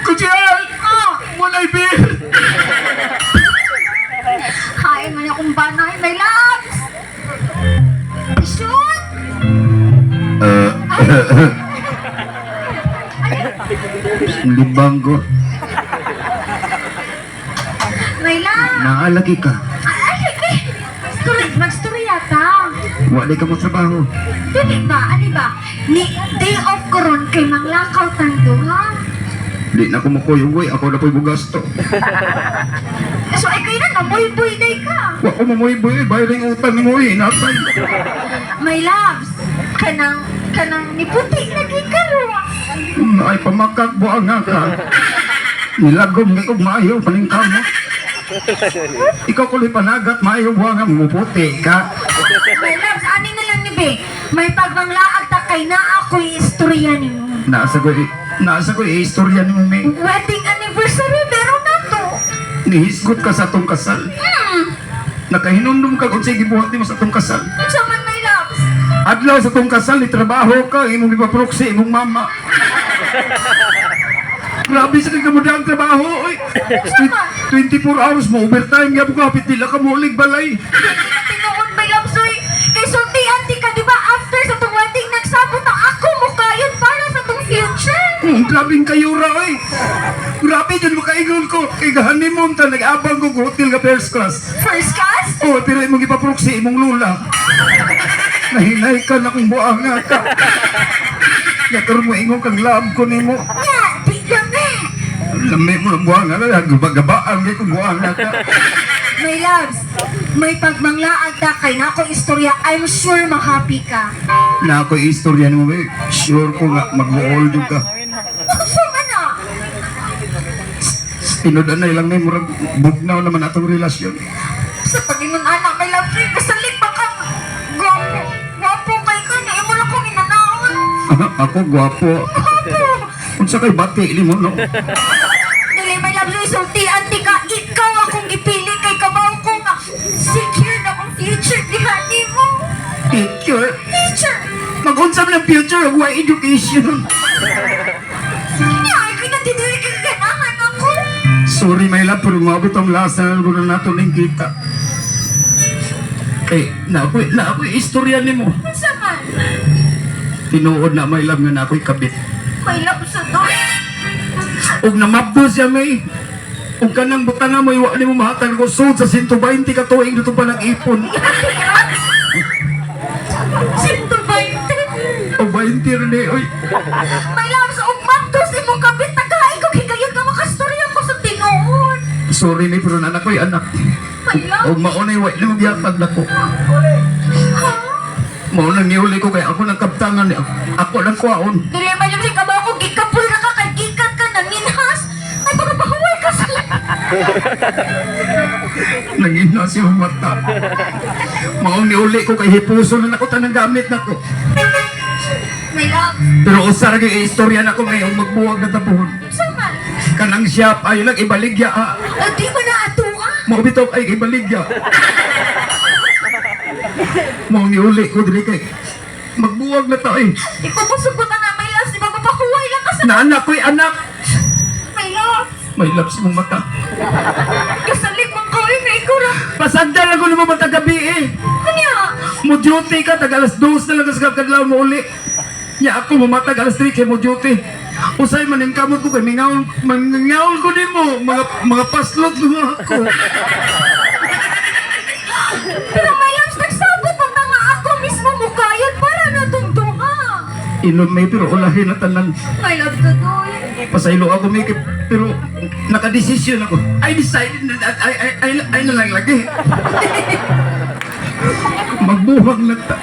Kuchel! Walay beer! Hain man akong banay, my loves! Shoot! Libang ko. My love! Naalagi ka. Ay, mag-story yata. Wala ka mo trabaho. Dili ba? Ano ba? Ni day off ko ron kay manglakaw tanto, ha? Di na ko makuyo, boy. Ako na po'y bugasto. So, ay kayo na, boy-boy day ka. Wa ko mamuhi, boy. Bayad yung utang mo, eh. Natay. My loves, kanang niputi lagi ka ron. Ay, pamakak buang nga ka. Nilagom nga kong maayaw, paningkam mo. Ikaw kuloy panagat, maayaw buang nga, muputi ka. My loves, ani na lang ni Be. May pagmanglaag ta kay na ako'y istorya ni mo. Nasa ko, istorya ni mo, may. Wedding anniversary, meron na to. Nihisgot ka sa tong kasal. Nakahinumdum ka kung sige buhat mo sa tong kasal. Ano sa man, my loves? Adlaw sa tong kasal, itrabaho ka, imong ipaproxy, imong mama. Grabe sa kagkamudang trabaho, oy. 24 hours mo, overtime, nga kapit nila ka mulig balay. Tinuod, my loves, oy. Kay sultihan di ka, di ba, after sa tong wedding, nagsabot na ako mo kayon para sa tong future. Grabing kayura, oy. Grabe dyan makaingon ko. Kay gahanimon ta, nag-abang ko hotel ka first class. First cast? Oh, pero imong ipaproxy, imong lula. Nahinay ka na kung buang nga ka. Nakaroon mo ingon kang lab ko ni mo. Nga, di kami. Lami mo ng buang nga na, gabagabaan mo kung buang nga ka. My loves, may pagmanglaag ta kay na ako istorya, I'm sure ma-happy ka. Na ako istorya ni mo, eh. Sure ko nga, mag-old ka. Gusto mo na? Tinudan na ilang na yung murag bugnaw naman atong relasyon. Sa pag-ingon anak, my love, kasalit pa ka. Gwapo. Gwapo kay ka na. Imo na kong inanaon. Ako, gwapo. Gwapo. Kung sa kay bati, ni mo, no? Dili, my love, isulti, auntie ka. Ikaw akong ipili kay kabaw ko nga. Secure na akong future, dihani mo. Future? Future. Mag-unsam ng future of my education. Ay, kinatidiri ka ganahan ako. Sorry, my love, pero umabot ang lasa na gano'n nato ng kita. Kay, na ako'y istorya ni mo. Sa man, Tinuod na, my love, nga na ako'y kabit. may love sa doon. Ug namabdo siya, may. Ug kanang butanga mo, iwa ni mo mahatag ko sud sa 120 ka tuig dito pa nag-ipon. Sinto ba yun? O 20 rin eh, oy. May love sa ugmantos ni mong kapit tagaay ko higayod nga makastorya ko sa tinuod. Sorry, may, pero nanak ko'y anak. My love. O maunay, iwa ni mo giyatag na ko. Ha? Maunang niuli ko, kaya ako nang kaptangan niya. Ako nang kuwaon. Dili may love siya kabaw ko gikapoy na ka kay gikat ka nanginhas. Ay pagpahuway ka sa Nangina siya ang mata. Maong niuli ko kay hipuso na ako tanang gamit na ko. My love. Pero usar yung istorya na ko ngayong magbuwag na tapuhon. Sa man. Kanang siya, ayaw lang ibaligya ha. Di ba na ato ah? Maubitog ay ibaligya. Maong niuli ko dili kay magbuwag na ta eh. Ikaw mo sugot na may love. Di ba mapahuway lang ka sa Naanak ko'y anak. my love. May laps mong mata. Kasalik mong kawin na ikaw na. Pasagdan ako naman matagabi eh. Kanya. Mo duty ka, tag alas 2 na lang sa kadlaw mo uli. Ya ako mamatag alas 3 kay mo duty. Usay man yung kamot ko kay mingaon ko din mo. Mga paslot mo ako. Pero may love. Nagsabot ang mga ako mismo mukayod para na tungtunga. Inom may pero ulahin na tanan. My love, Tutoy. Pasaylo ako may pero nakadesisyon ako. I decided that I na lang lagi. Magbuhag na ta.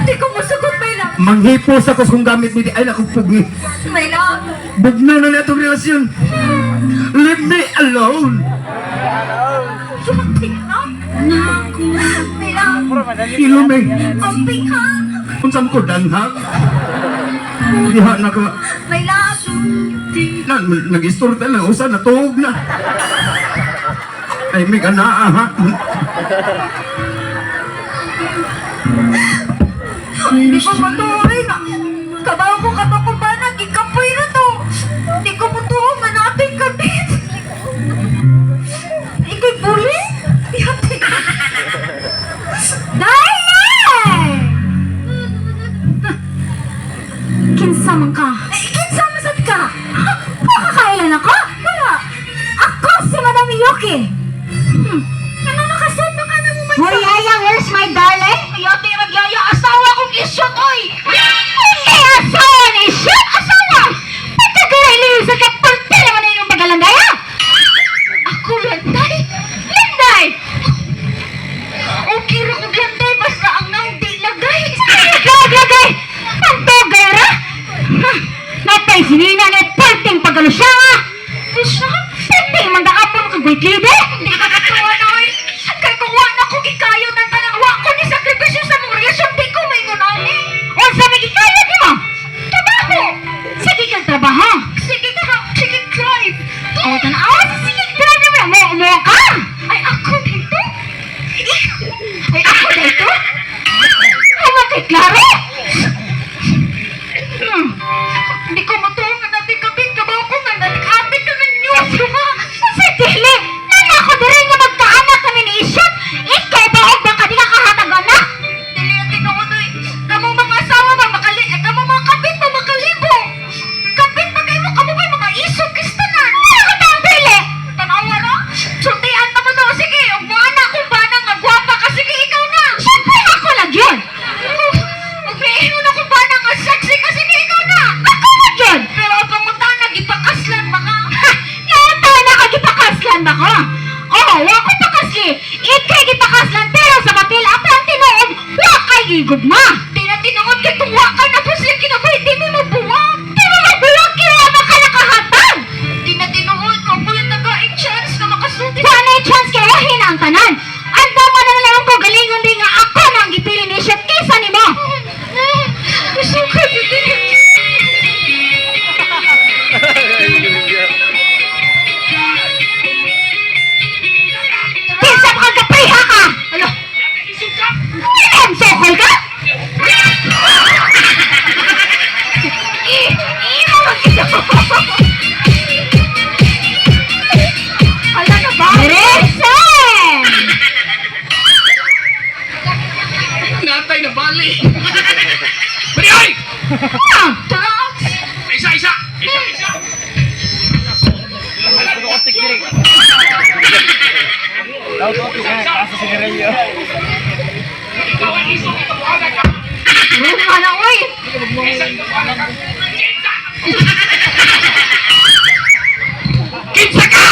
Di ko masagot, my love. Manghipos ako kung gamit mo di ay nakupugi. My love. Bugnaw na na itong relasyon. Leave me alone. Sumuntik na. Naku. My love. Ilume. Amping ha. Unsam ko danghag. Diha na ka. My love. Nag-store ka na. Usa natuhog na. Ay, may ganaa ha. Di ko matuloy na. Kabaw ko katakubanan. Ikapoy na to. Di ko matuloy manating kabit. Ika'y buli? Yate. Darling! Kinsa man ka? Kinsa masad ka? Pakakailan ako? Wala. Ako si Madam Yuki. Ano nakasad na ka na mo man? Hoy, Yaya, where's my darling? Yate, magyaya. Asawa kong isyot, oy! Hindi asawa ni isyot! Asawa! Pagkagaray liyo sa kapulti naman na inyong pagalandaya! Ako landay? Landay! Okay ra kong landay basta ang naong di lagay. Lagay! Ang togay ra? Natay sinina na perting pagalusya nga! Lusya? Perting mandakapon ka gwit libe? Hindi ka katuwa na oy! Kaya kung wa na ko ikayo ng tanang wa ko ni sakripisyo sa mong relasyon di ko may ngunani! O sabi ikayo di mo? Trabaho! Sige kang trabaho! Sige drive! O tanawa sa sige drive naman! Mo ka! Ay ako dito? Ay ako dito? Ay bakit klaro? Hindi ko matulungan natin kapit kabaw ko nga nag-ate ka ng news ko ha! Sa dili! Nana ako na rin nga magkaanak kami ni Isyot! Ikay ba o baka di ka kahatagan na? Dili ang tinuunoy! Kamong mga asawa ba makali... Kamong mga kapit ba makalibo? Kapit ba kayo mo? Kamong ba mga isog kistanan? Ano ba ang dili? Tanawa ra? Sultian na mo daw! Sige! Huwag mo anak kung ba nang nagwapa ka! Sige ikaw na! Siyempre ako lang yun! Huwag may iyon ako ba nang sexy ka! Sige ikaw na! Ako lang yun! Pero pang mutana, ipakaslan ba ka? Mutana ka, ipakaslan ba ka? Oo, wako pakasli! Ikay ipakaslan pero sa papel apa ang tinuod, wakay gigugma! Tinatinuod kay kung wakay na po siya kinabay, di mo mabuwag! Di mo mabuwag, kaya ka nakahatag! Tinatinuod ko po yung nag-aing chance na makasulti. Wala yung chance kaya wahin ang tanan! Ang tama na lang ko galingon din nga ako nang gipili ni Chef kisa ni mo! Gusto ko din! Pinsa mo kang kapriha ka! Ano? Ilang sokol ka? Imo mag-isa ko! Ala na ba? Resen! Natay na bali! Bariay! Ah! Tarot! Isa! Ano ka na, uy? Kinsa ka!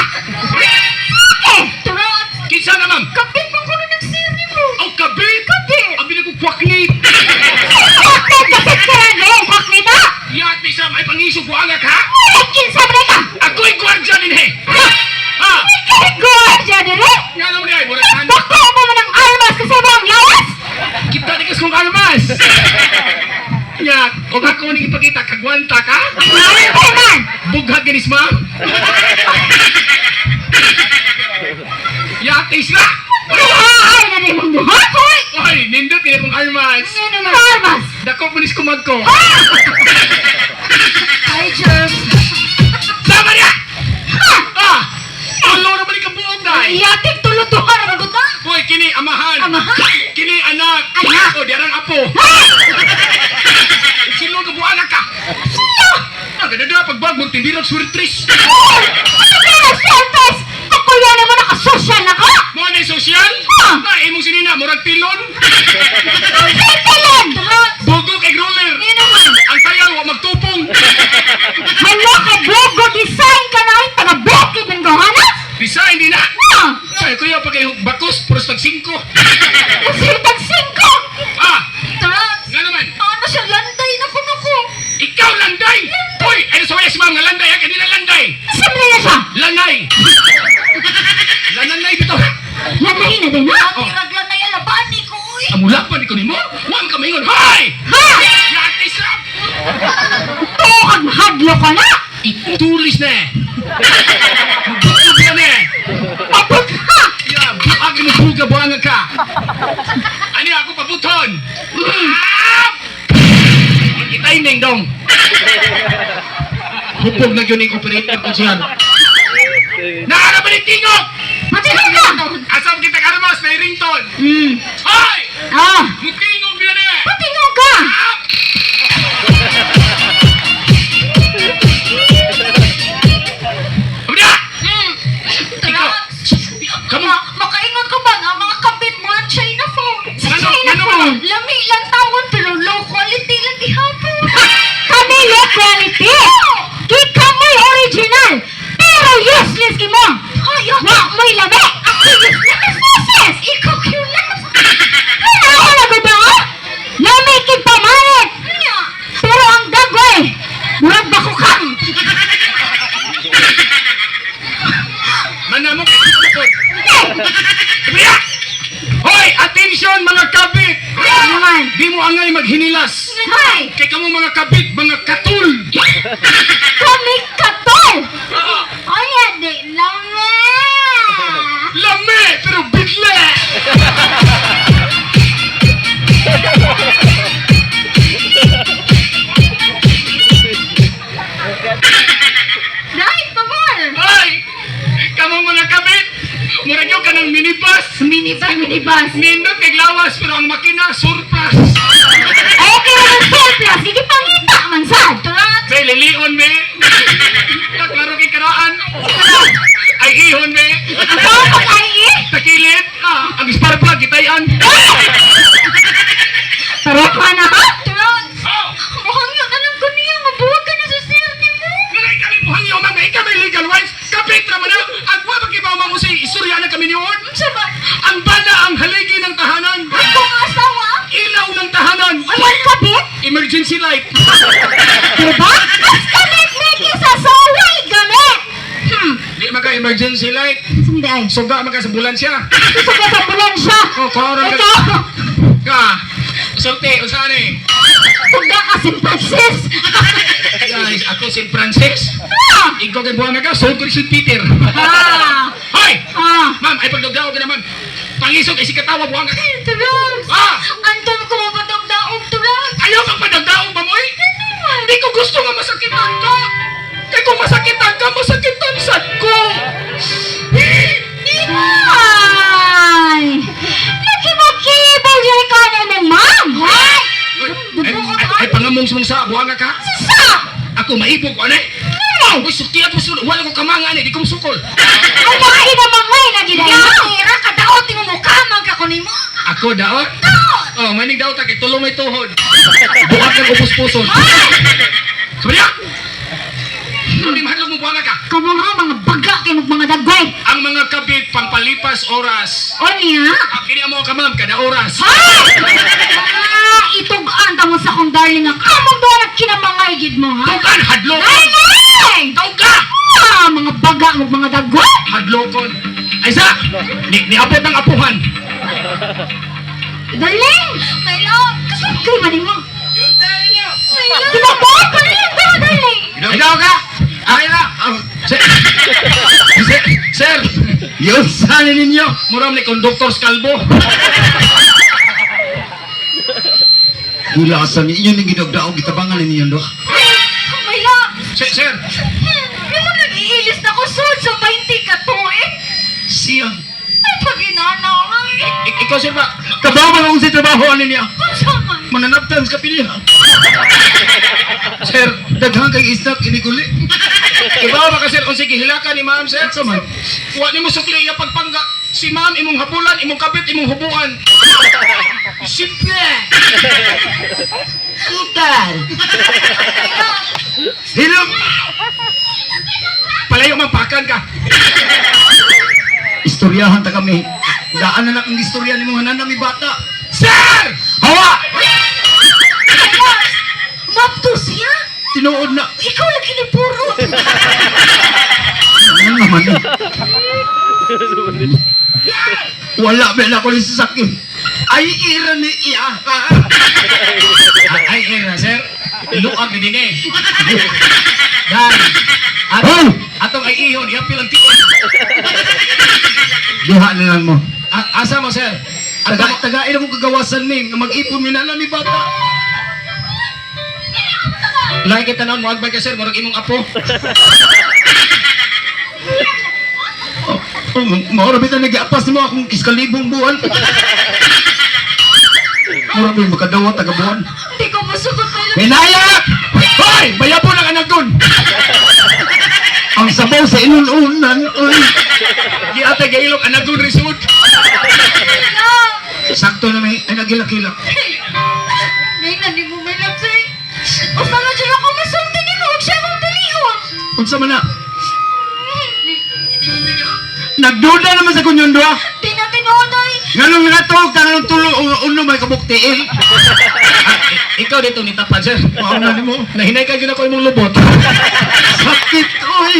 Eh! Tarot! Kinsa na ma'am! Kapit mo ko na nagsiri mo! Ang kabit! Kapit! Ang binagukwaknit! Kapit! Kapit ka na ngayon! Bakit na? Yat, may sa may pangisog ko agak ha! Ay, kinsa mo na ka! Ako'y gwardya din he! Ha! Ikay gwardiya dire! Nga naman niya, burasan! Bako mo mo ng almas kasi mo ang lawas! Kita di kas kong almas! Nya, kung ako ni ipakita, kagwanta ka? Ano ba man? Bughag ginis ma'am! Yatis na! Ay, na rin mong buhat, hoy! Oy, nindot kaya kong almas! Ano na almas? Dako punis kumag ko! Ay, Jerv! Sama niya! Ah! Alo naman ni kabuong dahil! Iyatik tulot-tuhan ang buta! Hoy, kini amahan! Amahan? Kini anak! Anak? O, diarang apo! Sino kabuang ka? Sino? Nagdadala pagbag mo, tindirang suritris! Ano kaya nag-selfies? Ako yan naman nakasosyal na ka! Mo na sosyal? Ah! Na, imong sinina, murag tilon! Ang selfie lang! Bugo kay roller! Yun naman! Ang sayaw, wa magtupong! May Hala ka, Bogo, design ka na yung taga-bukid ng gahana? Design din na. Ah! Ay, kuya, pag kayo bakos, puros tag-5. Kasi tag-5! Ah, Trans! nga naman. Ano siya, landay na ko. Ikaw, landay! Hoy, ay, sa wala si ma'am nga landay, ha? Kanila landay! Saan na siya? Lanay! Lanay dito! Landay na din, ha? Oh. Tiraglanay alaban ni ko, uy! Amula pa ni ko ni mo? Huwag ka maingon, hoy! Ha? Latis lang! Tuwag hadlo ka na! Itulis na eh! Magbukog ka na eh! Pabot ha! Yeah, buag mo buga buanga ka! Ano ako pabuton? Ah! Itay neng dong! Hupog na yun yung operator ko siya. Naharap ba ni Tingog? Matilog ka! Asam kita karamos, may ringtone! Hoy! Ah! Mutingog niya na eh! Matilog ka! Ah! Abda! Ikaw! Kamu! Makaingon ka ba nga mga kabit mo ang China phone? Sa Ano? China Ano phone, ba? lami lang tawon pero low quality lang ihapon. Kami low quality! Kika mo'y original! Pero useless ki mo! Wa mo'y lami! Ako useless! Ikaw useless! Ano na ko ba? Lami kid pamalit! Pero ang dagway! Murag bakukang! Manamok! Sabiya! Hoy! Attention mga kabit! Naman! Di mo angay maghinilas! Hay! Kay kamo mga kabit, mga katul! Kami katol! Ay, di lami! Lame! Pero bitle! Dahil pabor! Hoy! Kamo mga kabit! Murag nyo ka ng minibus! Minibus! Nindot naglawas pero ang makina surplus! Ay, kaya ng surplus! Hindi pangita man sad! Turat! May lilion me! Naklaro kay karaan! Ay ihon me! Ako pag-ai! Takilid! Ang spark plug gitayan! Tarot ka na ha? Turat! Oh! Mukhang yun alam ko niya, mabuwag ka na sa sirti mo! Nalay kami mo hangyo man may kami legal rights! Kapit naman na! Ang wala kibaw mamusay! Isurya na kami niyon! Sabat! Ang banda ang haligi ng tahanan! Akong asawa! Ilaw ng tahanan! Ayan kabit! Emergency light! Diba? Mas kabit may sa saway gamit! Di maka emergency light! Sumdi ay! Suga maka sa ambulansya! Gusto ka sa ambulansya! Oh, karon ka! Ito! Ka! Sulti, usahan eh! Suga ka si Francis! Guys, ako si Francis! Ah! Ikaw kay buwan na ka, so ko si Peter! Ah! Hoy! Ah! Ma'am, ay pagdagdaog ka naman! Pangisog ay si katawa buwan ka! Tulog! Ah! Anton ko mapatagdaog tulog! Ayaw kang padagdaog ba mo eh? Hindi ko gusto nga masakitan ka! Kaya kung masakitan ka, masakitan sad ko! Ay! Nakibakibaw yung ikaw mo, ma'am! Hoy! Ay, pangamong sa buwan ka! Sa! Ako maibog ko, anay! Uy, suktiat mo sulod! Wala ko kamanga, anay! Di ko musukol! Ay, nahi naman ngay na giday! Tira ka daot yung mukamang ka kunin mo! Ako daot? Daot! Oh, manig daot kay tulong may tuhod! Buhat ng ubos-puson! Sabi niya! Hindi mahadlog mo buwan ka! Kamu nga mga baga kayo mga dagway! Ang mga kabit pangpalipas oras! O niya? Kini mo ka ma'am, kada oras! Ah! Itugaan ta mo sa kong darling nga kamong doon at kinamangay gid mo ha? Tugan, hadlok! Ay! Ay! Tauga! Ah! Mga baga mo mga dagway! Hadlokon! Ay sa! Niabot ng apuhan! Darling! My love! Kasama kayo maning mo? My love! Kinabot pa rin yung daw, darling! Ay daw ka! Ay na! Sir! Sir! Yun, sana ninyo. Muram ni Conductor Calvo! Hulasan ninyo ng ginagdaog, itabangan ninyo do. My love! Sir! Yung mo nag-iilis na ko sud sa 20 ka to eh! Siya! Ay, pag inanaw Ikaw sir ba? Kabaw man akong si trabaho ano niya? Pasaman! Mananaptan sa kapilya! Sir! Daghang kay isnak, iniguli. Ibaw ba ka sir kung sige hilakan ni ma'am sir? Saman? Huwag ni mo sukli iya pagpangga. Si ma'am imong habulan, imong kabit, imong hubuan. Simple! Sutal! Hilom! Palayo mampakan ka. Istoryahan ta kami. Daan na lang ang istorya ni mga nanami bata. Sir! Hawa! Mapto siya? Tinuod na. Ikaw lagi ni puro. Ano naman eh? Wala ba na ako ni sasakyan? Ay, ira ni iya. Ay, era, sir. Iluag na din eh. Dan, Hoy! atong ay ihon, iyapil ang tiwan. Diha na lang mo. Asa mo, sir? Tagain mo kagawasan mi. Nga mag-ipon mi na mi bata. Lahi kita noon, muagbay ka, sir. Marag imong apo. Maurabi ka nag-apas mo akong kiskalibong buwan. Maurabi makadawat tagabuwan. Hindi ko masugot na lang. Pinaya! Hoy! Bayabo ng anak doon! Ang sabaw sa inununan. Uy! Di ate gailog anak doon resort. Sakto na may ay nagilak-ilak. Nay, nani mo may lapsay. O mga dyan ako masulti ni mo. Huwag siya mong daliwa. Unsa man na? Nagduda naman sa kunyon doa. Di na tinonoy. Nganong natog ka nganong tulong uno may kabuktiin. Ikaw dito ni Tapad, sir. Wow na mo. Nahinay ka yun ako imong lubot. Sakit oy.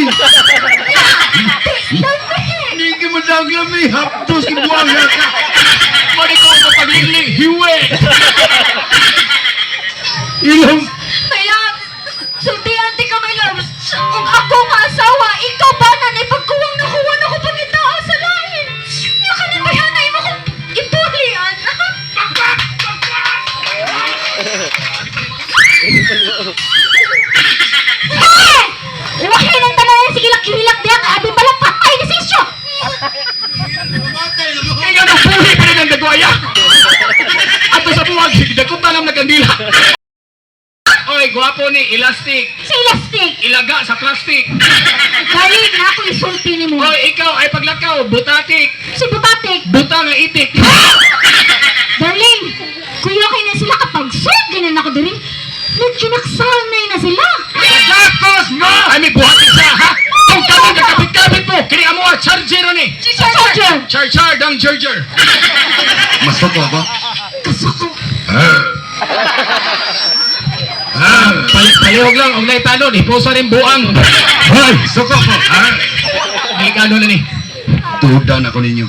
Hindi ka madaglam eh. Haptos kibuang na ka. Mali ko ang paglili. Hiwe! Ilong. May love. Sultihan ti ka may love. Kung ako nga asawa, ikaw ba na naipagkuwang nakuha na ko pagkitao sa lahin? Yung kanibayan na mo kong ipulian. Hey! Iwahin ang tanan sige hilak diya ka abi balang patay ni sisyo. Kaya nga buhi pa rin ang dagwaya. Ato sa buwag, dakuta lang na kandila. Oy, gwapo ni, elastic. Si elastic. Ilaga sa plastic. Dali na ako isulti ni mo. Oy, ikaw ay paglakaw, butatik. Si Butatik. Buta nga itik. Darling, kuya kayo na sila kapag sud ganun ako diri. Nagkinaksanay na sila. Dakos mo! Ay, may buhatik sa, ha? Kung kami kakapit-kapit mo, kini amo ang charger ni. Si Charger. Charger, dang charger. Masok ko ba? Kasuko. Palihog lang, ang naitano, ipusa rin buang. Hoy! Suko ko! Delikado na ni. Tudan ako ninyo.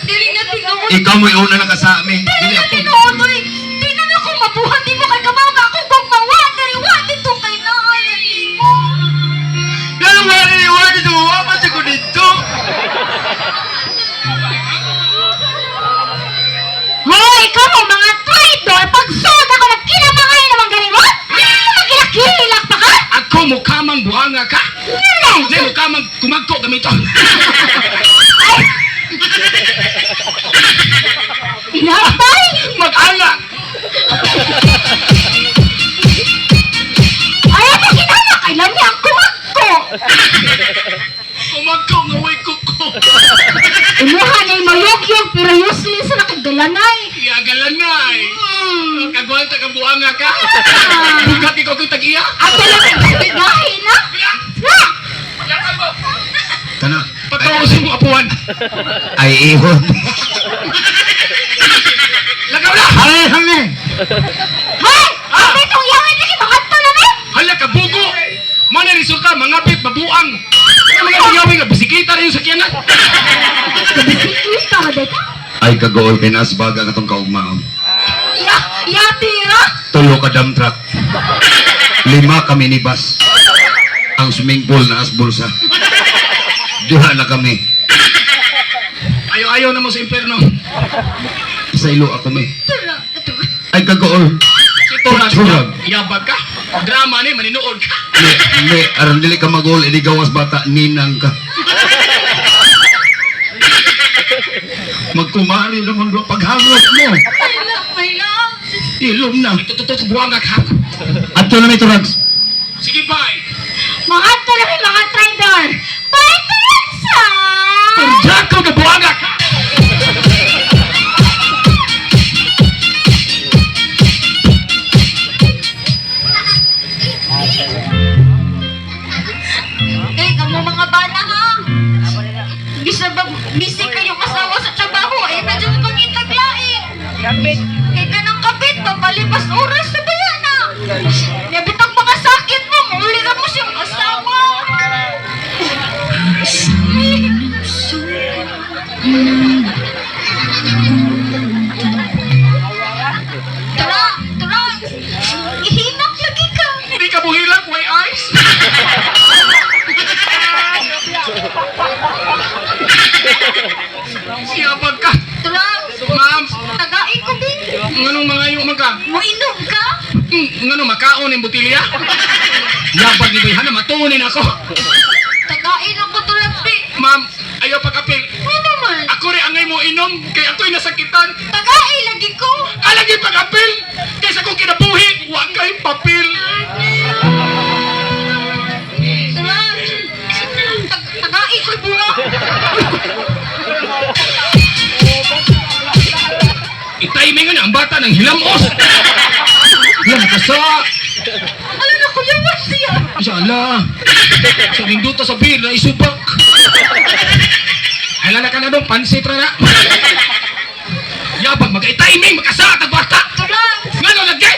Dili na tinuod. Ikaw mo'y una na kasami. Dili Dili na ako. tinuod. Oy. Di na ako mabuhat. Di mo kay kamaga ako kung mawad. Dariwad dito kay naalan mo. Ganun nga naniwala dito. Mawamat ako dito. Hoy, ikaw mo mga traitor. Pag sud ako nagkinamangay naman ganin mo. Magkilak pa ka? Ako mukamang buanga ka. Nalay. Hindi mukamang kumagko gamito. Inapay. Mag-anga. Ayaw mo kinama. Kailan niya ang kumagko. Kumagko nga way kuko. Imuha na yung mayog-yog pero useless na kagalanay. Iyagalanay. Kagwanta ka buanga ka. Bukat ikaw kong tag-iya. At talagang bigahin na. Na! Kana. Patawasin mo apuan. Ay, ihon. Lagaw na! Ay, hangin. Hoy! Ano itong yawin lagi mga ito namin? Hala ka bugo! Mana resulta, mangapit, mabuang. Ano mga nagyawin ka? Bisikleta rin yung sakyanan. Kabisiklista ka dito? Ay, kagool pinasbaga nga itong kaugmaon. Yatira! Tulo ka dump truck. 5 ka minibus. Ang swimming pool na as bulsa. Diha na kami. Ayaw-ayaw na mo sa impyerno. Sa ilo ako may. Tura! Ay, kagool. Si Torag, Turag. yabag ka. Drama ni, maninood ka. May, aron dili ka magol, hindi gawas bata, ninang ka. Magkumari naman doon paghangot mo. May love! Ilom na. Itututot buang ka. Ato na may turags. Sige, bye. Mga ito namin mga traidor! Bye, Teresa! Turjak ko ka buang ka. kabit. Kay ka ng kabit, papalipas oras na ba yan ah? Nabitang mga sakit mo, muli ka mo siyang asawa. Tara, tara, ihinak lagi ka. Hindi ka buhilang, may eyes. Siyabag ka. Tara, Ma'am, tagain ko din. nganong mga yung magka? Mainom ka? Ngano makaon yung butilya? Yabag ni Bayhana, matunin ako. Tagain ako tulad di. Ma'am, ayaw pagkapil. Ano naman? Ako rin angay mo inom, kay ako'y nasakitan. Tagain lagi ko. Alagi pagkapil, kaysa kung kinabuhi, huwag kay papil. Tara, tagain ko bunga. I-timing nga ang bata ng hilamos. Yan, kasa. Ano na kuya, what's siya? Inshallah. Sa linduta sa bir na isubak. Ay, lala ka na dong, pansit ra na. Yabag, mag-i-timing, magkasa, tagbata. Tara, Ngano lagi?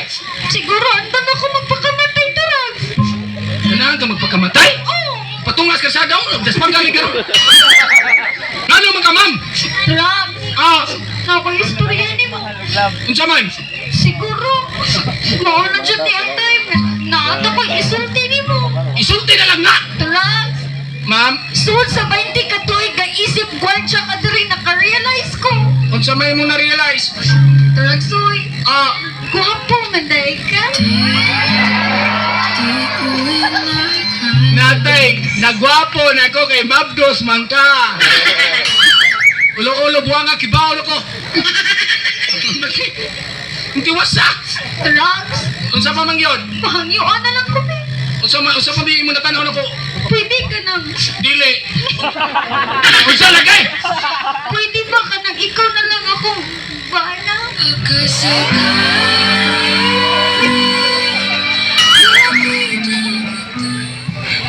siguro andan ako magpakamatay, tara. Ganahan ka magpakamatay? Oh, Patungas ka sa daw, das panggaling ka. Ngano man ka, ma'am? tara. Ah, Nakaistorya ni mo. unsa man? Siguro, mauna dyan ni Antay. Naata ko isulti ni mo. Isulti na lang na. Tara, Ma'am, suod sa 20 katuig ga isip gwardya ka diri naka-realize ko. unsa may mo na-realize? Tara, soy. Ah, Guwapo man dahil ka. natay, nagwapo na ako kay Mabdos man ka. Ulo-ulo, buwang nga, kibaw ko. Hindi wasa. Tara, Unsa pa man yun? pahangyuan na lang ko, be. Unsa pa di mo natanaw na ko? Pwede ka nang, Dili. Unsa lagay? pwede ba ka nang ikaw na lang ako? Bana?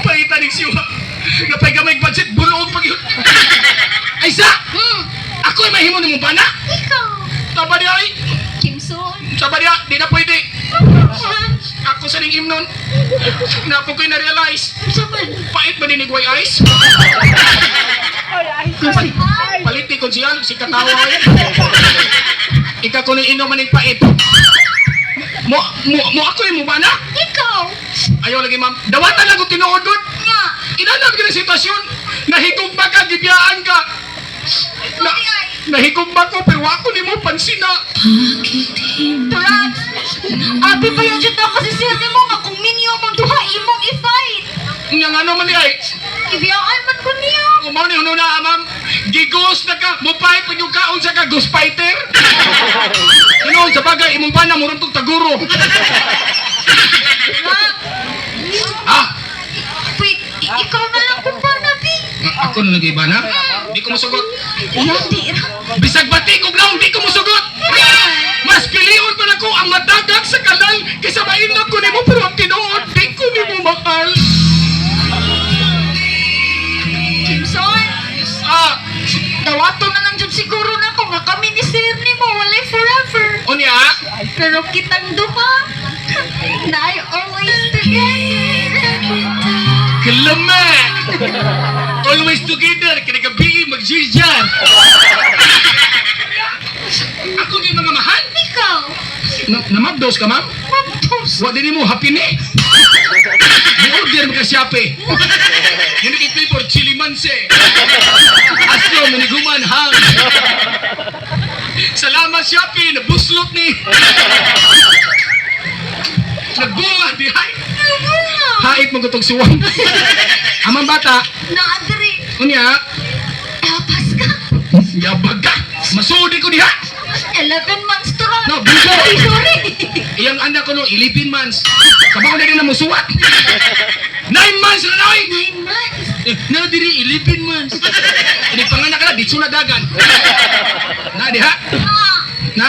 Paita ni siwa. Napay gamay budget, buloog pag yun. Ay sa! Ako'y mahimo ni mo ba na? Ikaw. Taba di ay. Kimson. Taba di di na pwede. Ah, Ako sa ning imnon. Na ako ko'y na-realize. saman. Pait ba din ni Guay Ice? Paliti ko siya, si Katawa ay. Ika ko ni inom maning pait. Mo ako yung mo ba na? Ikaw. Ayaw lagi ma'am. Dawatan lang ko tinuod doon. Nga. Inanap ka ng sitwasyon. Nahigog ba ka, gibiyaan ka. Nahigog ba ko, pero ako ni mo pansina. Turat. Abi pa yung dyan ako si Sir mo nga kung minyo mong duha imong i-fight. Nga nga naman ni ay. Ibiyaan man ko niyo. Umaw ni huno na, ma'am. Gigos na ka. Mupay pag yung kaon sa ka, ghost fighter. Ano, sa bagay, imong ba na murong tong taguro. Turat. Ah, Wait, ikaw na lang kung paano, Bi. ako na lagi ba na? Di ko musugot. Yati ra. Bisag batik og naong di ko musugot. Mas pilion pa nako ang matagag sa kanal kaysa mainap ko nimo pero ang tinuod di ko nimo mahal. Kimson. Ah, Dawato na lang dyan siguro na ko nga kami ni Sir ni mo. Walay forever. unya, Pero kitang duha. Na I always together. kalama. Always together, kinagabi mag-jizyan. Ako ni mga mahal. Ikaw. Namabdos ka, ma'am? Mabtos. Wa din mo happy ni. Ni-order mo ka Shopee. Hindi kay flavor chili manse. Astro miniguman hang. Salamat Shopee, nabuslot ni. Nagbunga di hay. Hait mo gutong suwang. Amang bata, Naadri. unya, Tapas ka. yabag ka. Masudi ko diha. 11 months to lang. No, buso. Ay, sorry. Iyang anak ko no, 11 months. Kabaw na rin na musuwat. 9 months na noy. 9 months. Na diri 11 months. Ini panganak ka na, ditso na dagan. Na diha. Ah. Na,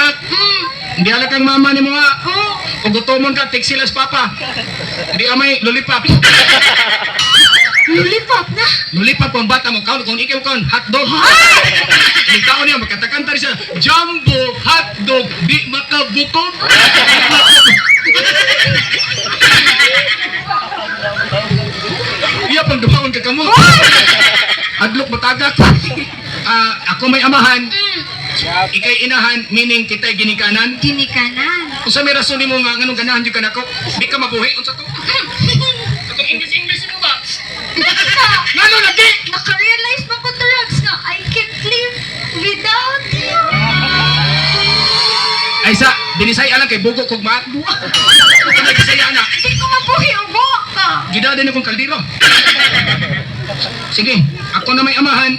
hindi ala kang mama ni mo nga. Oh. O gutomon ka, take sila sa papa. Hindi amay, lollipop. Lulipop na. Lollipop ang bata mo, kaon kung ikaw kaon, hotdog. Hindi kaon niya, magkatakanta rin siya, jumbo hotdog Di makabutod. Iya pang dumaon ka kamo. Adlok matagak. Ako may amahan. Ikay inahan, meaning kita'y ginikanan. Ginikanan. Kung sa may rason mo nga, anong ganahan yung kanako, di ka mabuhi. Unsa to? Katong English mo ba? Ngano lagi? Naka-realize mo ko, Tarags, nga I can't live without you. Ay sa, dinisay alang kay bugo kog maat. Ito nagisaya na. Hindi ko mabuhi o buwak ka. Gida din akong kaldero. Sige, ako na may amahan.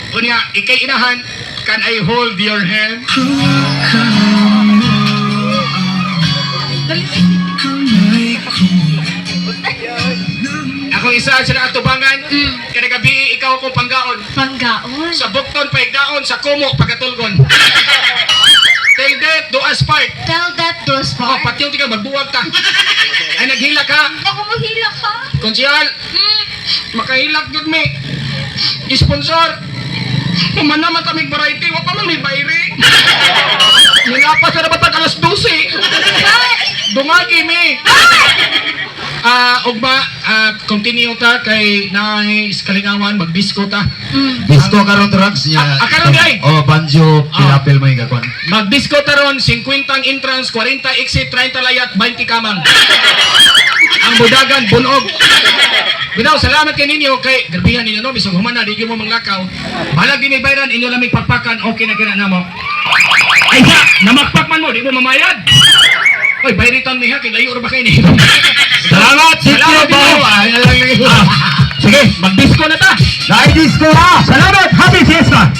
Kunya, ikay inahan, can I hold your hand? Ako isa sa atubangan, kada gabi ikaw akong panggaon. Panggaon. Sa bukton paigdaon, sa kumo pagatulgon. Till death do us part. Tell that to us, Oh, pati yung tika magbuwag ta. Ay naghila ka. Ako mahila ka. Konsyal, makahilak gud mi. Sponsor. Kumana man tamig variety, wa pa man may bayri. Nilapas na naman alas 12. Dungagi mi. Ugma, continue ta kay nais kalingawan magdisko ta. Disco karon drugs niya. Karon di ay. Oh, banjo, pilapil mo yung kakwan. Magdisko ta ron 50 entrance, 40 exit, 30 layat, 20 kamang. Ang budagan bunog. Bitaw, salamat kay ninyo kay grabihan ninyo no bisog human na di gyud mo manglakaw. Balag di may bayran inyo lang may pagpakan okay na kina namo. Ay ha, namakpak man mo di mo mamayad. Oy, bayritan mi ha kay layo ra ba kay ni. Salamat, Sitio Salamat, Bao. Sige, magdisko na ta. Dahil disco ha! Salamat! Happy Fiesta!